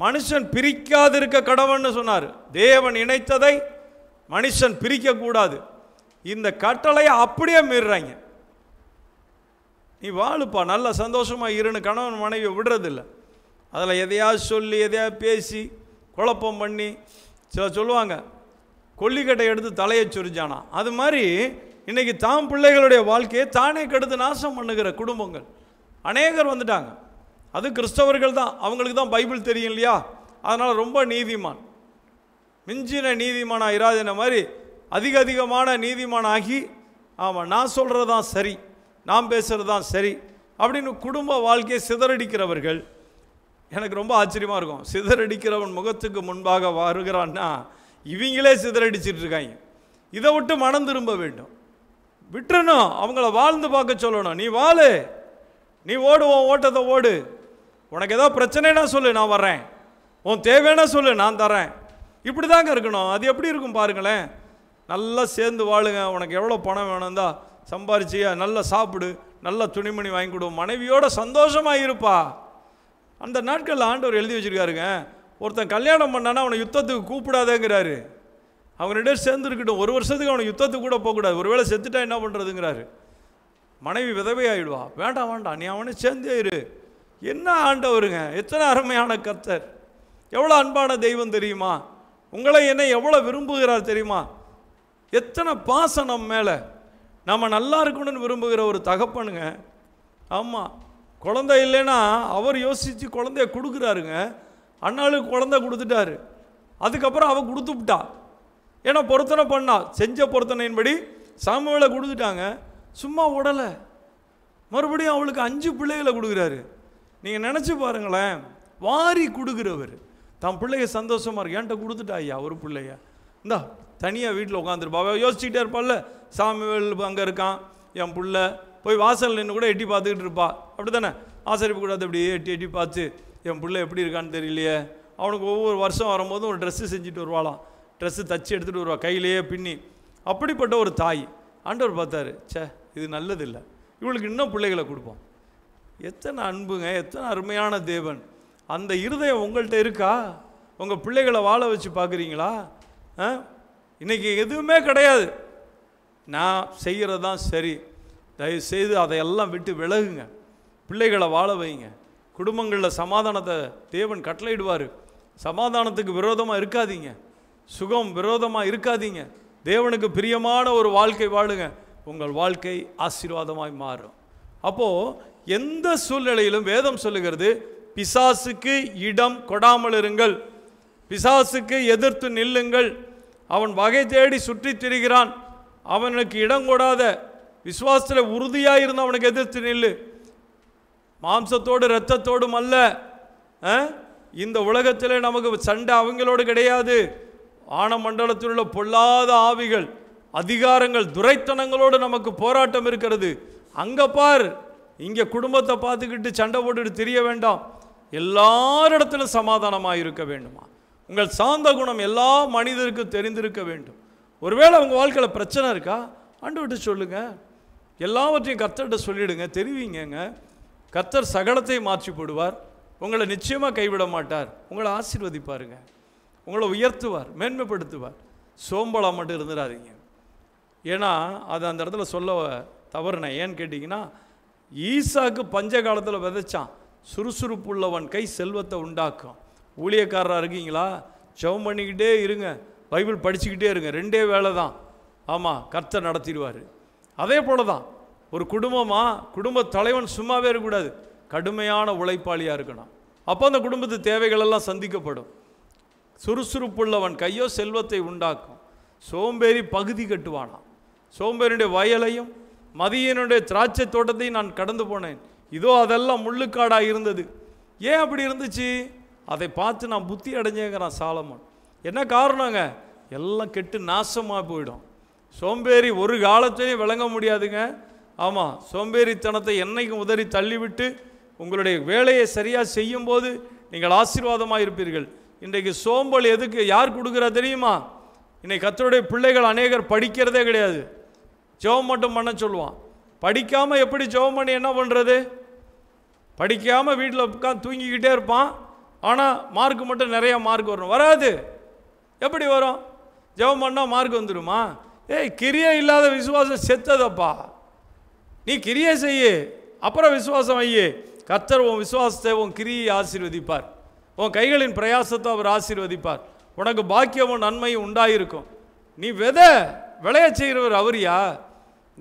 மனுஷன் பிரிக்காதிருக்க கடவுள்னு சொன்னார். தேவன் இணைத்ததை மனுஷன் பிரிக்கக்கூடாது. இந்த கட்டளையை அப்படியே மீறுறாங்க. நீ வாழுப்பா, நல்ல சந்தோஷமாக இருன்னு கணவன் மனைவியை விடுறதில்ல. அதில் எதையாவது சொல்லி எதையாவது பேசி குழப்பம் பண்ணி, சில சொல்லுவாங்க கொல்லிக்கட்டை எடுத்து தலையை சொரிஞ்சானா. அது மாதிரி இன்றைக்கி தாம் பிள்ளைகளுடைய வாழ்க்கையை தானே கெடுத்து நாசம் பண்ணுகிற குடும்பங்கள் அநேகர் வந்துட்டாங்க. அது கிறிஸ்தவர்கள் தான், அவங்களுக்கு தான் பைபிள் தெரியும் இல்லையா, அதனால் ரொம்ப நீதிமான், மிஞ்சின நீதிமானாக இராதின மாதிரி அதிகமான நீதிமான் ஆகி, ஆமாம் நான் சொல்கிறது தான் சரி, நான் பேசுகிறது தான் சரி அப்படின்னு குடும்ப வாழ்க்கையை சிதறடிக்கிறவர்கள். எனக்கு ரொம்ப ஆச்சரியமாக இருக்கும். சிதறடிக்கிறவன் முகத்துக்கு முன்பாக வருகிறான்னா இவங்களே சிதறடிச்சிட்டு இருக்காங்க. இதை விட்டு மனம் திரும்ப வேண்டும், விட்டுறணும், அவங்கள வாழ்ந்து பார்க்க சொல்லணும். நீ வாழு, நீ ஓடு, உன் ஓட்டத்தை ஓடு. உனக்கு ஏதோ பிரச்சனைனா சொல்லு, நான் வர்றேன். உன் தேவைன்னா சொல்லு, நான் தரேன். இப்படி தாங்க இருக்கணும். அது எப்படி இருக்கும் பாருங்களேன். நல்லா சேர்ந்து வாழுங்க. உனக்கு எவ்வளோ பணம் வேணும் தான் சம்பாரிச்சியா, நல்லா சாப்பிடு, நல்லா துணிமணி வாங்கி கொடு, மனைவியோட சந்தோஷமாக இருப்பா. அந்த நாட்களில் ஆண்டவர் எழுதி வச்சுருக்காருங்க, ஒருத்தன் கல்யாணம் பண்ணானா அவனை யுத்தத்துக்கு கூப்பிடாதேங்கிறாரு. அவங்கள்ட்ட சேர்ந்து இருக்கட்டும், ஒரு வருஷத்துக்கு அவனை யுத்தத்துக்கு கூட போகக்கூடாது, ஒருவேளை செத்துட்டா என்ன பண்ணுறதுங்கிறாரு. மனைவி விதவை ஆகிடுவா, வேண்டாம் வேண்டாம் நீ அவனை சேர்ந்தே இரு. என்ன ஆண்டவருங்க, எத்தனை அருமையான கர்த்தர், எவ்வளோ அன்பான தெய்வம் தெரியுமா, உங்களை என்னை எவ்வளோ விரும்புகிறார் தெரியுமா, எத்தனை பாசம் நம்ம மேலே. நம்ம நல்லா இருக்கணும்னு விரும்புகிற ஒரு தகப்பனுங்க. ஆமாம், குழந்தை இல்லைன்னா அவர் யோசித்து குழந்தைய கொடுக்குறாருங்க. அண்ணாளுக்கு குழந்தை கொடுத்துட்டாரு, அதுக்கப்புறம் அவள் கொடுத்துவிட்டா. ஏன்னா பொருத்தனை பண்ணா, செஞ்ச பொருத்தனையின்படி சாமுவேலை கொடுத்துட்டாங்க. சும்மா உடலை, மறுபடியும் அவளுக்கு 5 பிள்ளைகளை கொடுக்குறாரு. நீங்கள் நினச்சி பாருங்களேன், வாரி கொடுக்குறவர் தன் பிள்ளைய சந்தோஷமாக இருக்கு. என்கிட்ட கொடுத்துட்டா ஐயா ஒரு பிள்ளைய, இந்தா தனியாக வீட்டில் உட்காந்துருப்பா. அவள் யோசிச்சுக்கிட்டே இருப்பாள்ல, சாமுவேல் அங்கே இருக்கான், என் பிள்ளை போய் வாசல் நின்று கூட எட்டி பார்த்துக்கிட்டு இருப்பா. அப்படி தானே, ஆசரிப்பு கூடாது, அப்படியே எட்டி எட்டி பார்த்து என் பிள்ளை எப்படி இருக்கான்னு தெரியலையே. அவனுக்கு ஒவ்வொரு வருஷம் வரும்போதும் ஒரு ட்ரெஸ்ஸு செஞ்சுட்டு வருவாளாம், ட்ரெஸ்ஸு தச்சு எடுத்துகிட்டு வருவா கையிலேயே பின்னி. அப்படிப்பட்ட ஒரு தாய். ஆண்டவர் பார்த்தாரு, சே இது நல்லதில்லை, இவளுக்கு இன்னும் பிள்ளைகளை கொடுப்போம். எத்தனை அன்புங்க, எத்தனை அருமையான தேவன். அந்த இருதயம் உங்கள்கிட்ட இருக்கா? உங்கள் பிள்ளைகளை வாழ வச்சு பார்க்குறீங்களா? இன்றைக்கி எதுவுமே கிடையாது, நான் செய்கிறது தான் சரி, தயவுசெய்து அதையெல்லாம் விட்டு விலகுங்க, பிள்ளைகளை வாழ வைங்க. குடும்பங்களில் சமாதானத்தை தேவன் கட்டளையிடுவார். சமாதானத்துக்கு விரோதமாக இருக்காதீங்க, சுகம் விரோதமாக இருக்காதீங்க. தேவனுக்கு பிரியமான ஒரு வாழ்க்கை வாழுங்க, உங்கள் வாழ்க்கை ஆசீர்வாதமாய் மாறும். அப்போது எந்த சூழ்நிலையிலும் வேதம் சொல்லுகிறது, பிசாசுக்கு இடம் கொடாமல் இருங்கள், பிசாசுக்கு எதிர்த்து நில்லுங்கள். அவன் வகை தேடி சுற்றி திரிகிறான், அவனுக்கு இடம் கொடாத, விசுவாசத்தில் உறுதியாக இருந்து அவனுக்கு எதிர்த்து நில்லு. மாம்சத்தோடு இரத்தத்தோடும் அல்ல. இந்த உலகத்தில் நமக்கு சண்டை அவங்களோடு கிடையாது. வானமண்டலத்தில் உள்ள பொல்லாத ஆவிகள், அதிகாரங்கள், துரைத்தனங்களோடு நமக்கு போராட்டம் இருக்கிறது. அங்கே பார், இங்கே குடும்பத்தை பார்த்துக்கிட்டு சண்டை போட்டுட்டு தெரிய வேண்டாம். எல்லாரிடத்திலும் சமாதானமாக இருக்க வேண்டுமா? உங்கள் சாந்த குணம் எல்லா மனிதருக்கும் தெரிந்திருக்க வேண்டும். ஒருவேளை உங்கள் வாழ்க்கையில் பிரச்சனை இருக்கா, ஆண்டவர்கிட்ட சொல்லுங்கள், எல்லாவற்றையும் கர்த்தர்கிட்ட சொல்லிவிடுங்க, தெரிவிங்கங்க. கர்த்தர் சகலத்தை மாற்றி போடுவார், உங்களை நிச்சயமாக கைவிட மாட்டார், உங்களை ஆசீர்வதிப்பாருங்க, உங்களை உயர்த்துவார், மேன்மைப்படுத்துவார். சோம்பலாக மட்டும் இருந்துடாதீங்க. ஏன்னா அது அந்த இடத்துல சொல்ல தவறுனேன். ஏன்னு கேட்டிங்கன்னா, ஈசாக்கு பஞ்ச காலத்தில் விதைச்சான், சுறுசுறுப்புள்ளவன் கை செல்வத்தை உண்டாக்கும். ஊழியக்காரராக இருக்கீங்களா? ஜெபம் பண்ணிக்கிட்டே இருங்க, பைபிள் படிச்சுக்கிட்டே இருங்க. 2 வேளை தான். ஆமாம், கர்த்தர் நடத்திடுவார். அதே போல தான் ஒரு குடும்ப தலைவன் சும்மாவே இருக்கக்கூடாது, கடுமையான உழைப்பாளியாக இருக்கணும். அப்போ அந்த குடும்பத்து தேவைகளெல்லாம் சந்திக்கப்படும். சுறுசுறுப்புள்ளவன் கையோ செல்வத்தை உண்டாக்கும், சோம்பேறி பகுதி கட்டுவானாம். சோம்பேறியுடைய வயலையும் மதியனுடைய திராட்சை தோட்டத்தையும் நான் கடந்து போனேன், இதோ அதெல்லாம் முள்ளுக்காடாக இருந்தது. ஏன் அப்படி இருந்துச்சு? அதை பார்த்து நான் புத்தி அடைஞ்சேங்கிறான் சாலமோன். என்ன காரணங்க? எல்லாம் கெட்டு நாசமாக போயிடும். சோம்பேறி ஒரு காலத்திலையும் விளங்க முடியாதுங்க. ஆமாம், சோம்பேறித்தனத்தை என்னைக்கும் உதறி தள்ளிவிட்டு உங்களுடைய வேலையை சரியாக செய்யும்போது நீங்கள் ஆசீர்வாதமாக இருப்பீர்கள். இன்றைக்கு சோம்பல் எதுக்கு யார் கொடுக்குறா தெரியுமா? இன்றைக்கி கர்த்தருடைய பிள்ளைகள் அநேகர் படிக்கிறதே கிடையாது, ஜெபம் மட்டும் பண்ண சொல்லுவான். படிக்காமல் எப்படி ஜெபம் பண்ணி என்ன பண்ணுறது? படிக்காமல் வீட்டில் உட்காந்து தூங்கிக்கிட்டே இருப்பான், ஆனால் மார்க் மட்டும் நிறையா மார்க் வரணும். வராது. எப்படி வரும்? ஜெபம் பண்ணால் மார்க் வந்துடுமா? கிரியை இல்லாத விசுவாசம் செத்ததப்பா. நீ கிரியை செய்ய, அப்புறம் விசுவாசம் வையே. கர்த்தர் உன் விசுவாசத்தை, உன் கிரியை ஆசீர்வதிப்பார். உன் கைகளின் பிரயாசத்தை அவர் ஆசீர்வதிப்பார். உனக்கு பாக்கியமும் நன்மையும் உண்டாயிருக்கும். நீ விளைய செய்கிறவர் அவரியா?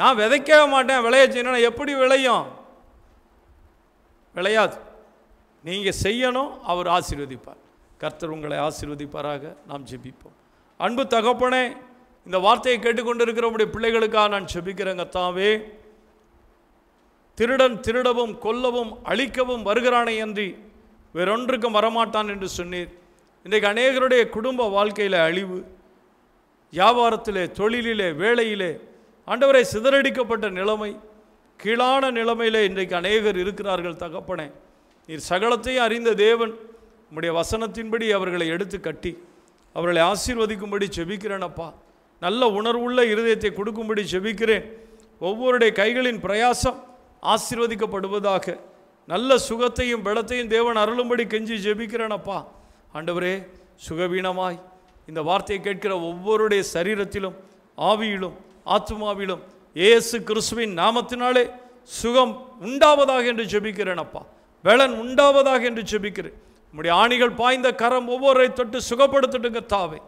நான் விதைக்கவே மாட்டேன், விளைய செய்யணும். எப்படி விளையும்? விளையாது. நீங்கள் செய்யணும், அவர் ஆசீர்வதிப்பார். கர்த்தர் உங்களை ஆசீர்வதிப்பாராக. நாம் ஜெபிப்போம். அன்பு தகப்பனே, இந்த வார்த்தையை கேட்டுக்கொண்டிருக்கிற உடைய பிள்ளைகளுக்காக நான் ஜெபிக்கிறேன். கர்த்தாவே, திருடன் திருடவும் கொல்லவும் அழிக்கவும் வருகிறானே அன்றி வேறொன்றுக்கும் வரமாட்டான் என்று சொன்னீர். இன்றைக்கு அநேகருடைய குடும்ப வாழ்க்கையில் அழிவு, வியாபாரத்திலே, தொழிலிலே, வேலையிலே ஆண்டவரை சிதறடிக்கப்பட்ட நிலைமை, கீழான நிலைமையிலே இன்றைக்கு அநேகர் இருக்கிறார்கள். தகப்பனே, நீர் சகலத்தையும் அறிந்த தேவன். உம்முடைய வசனத்தின்படி அவர்களை எடுத்து கட்டி அவர்களை ஆசீர்வதிக்கும்படி ஜெபிக்கிறேனப்பா. நல்ல உணர்வுள்ள இருதயத்தை கொடுக்கும்படி ஜெபிக்கிறேன். ஒவ்வொருடைய கைகளின் பிரயாசம் ஆசீர்வதிக்கப்படுவதாக. நல்ல சுகத்தையும் பலத்தையும் தேவன் அருளும்படி கெஞ்சி ஜெபிக்கிறேனப்பா. ஆண்டவரே, சுகவீனமாய் இந்த வார்த்தையை கேட்கிற ஒவ்வொருடைய சரீரத்திலும், ஆவியிலும், ஆத்துமாவிலும் இயேசு கிறிஸ்துவின் நாமத்தினாலே சுகம் உண்டாவதாக என்று ஜெபிக்கிறேனப்பா. பலன் உண்டாவதாக என்று ஜெபிக்கிறேன். உம்முடைய ஆணிகள் பாய்ந்த கரம் ஒவ்வொருவரை தொட்டு சுகப்படுத்தட்டுங்க தாவே.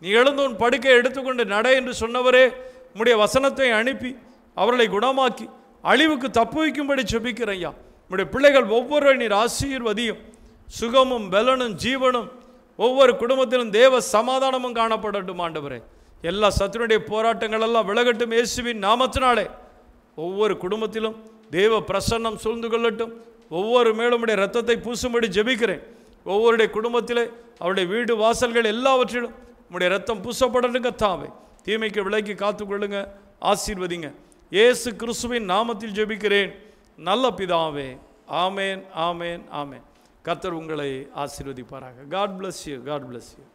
நீ எழுந்து உன் படுக்கையை எடுத்துக்கொண்டு நட என்று சொன்னவரே, உம்முடைய வசனத்தை அனுப்பி அவர்களை குணமாக்கி அழிவுக்கு தப்பு வைக்கும்படி ஜெபிக்கிறேன் ஐயா. உம்முடைய பிள்ளைகள் ஒவ்வொருவரை நீர் ஆசீர்வதியும். சுகமும் பலனும் ஜீவனும் ஒவ்வொரு குடும்பத்திலும் தேவ சமாதானமும் காணப்படட்டும். ஆண்டவரே, எல்லா சத்துருடைய போராட்டங்கள் எல்லாம் விலகட்டும் இயேசுவின் நாமத்தினாலே. ஒவ்வொரு குடும்பத்திலும் தேவ பிரசன்னம் சூழ்ந்து கொள்ளட்டும். ஒவ்வொரு மேலும் உடைய இரத்தத்தை பூசும்படி ஜெபிக்கிறேன். ஒவ்வொருடைய குடும்பத்திலே, அவருடைய வீடு வாசல்கள் எல்லாவற்றிலும் உடைய இரத்தம் பூசப்படட்டுங்க தாவே. தீமைக்கு விலக்கி காத்துக்கொள்ளுங்க, ஆசீர்வதிங்க. இயேசு கிறிஸ்துவின் நாமத்தில் ஜெபிக்கிறேன் நல்ல பிதாவே. ஆமேன், ஆமேன், ஆமேன். கர்த்தர் உங்களை ஆசீர்வதிப்பாராக. God bless you. God bless you.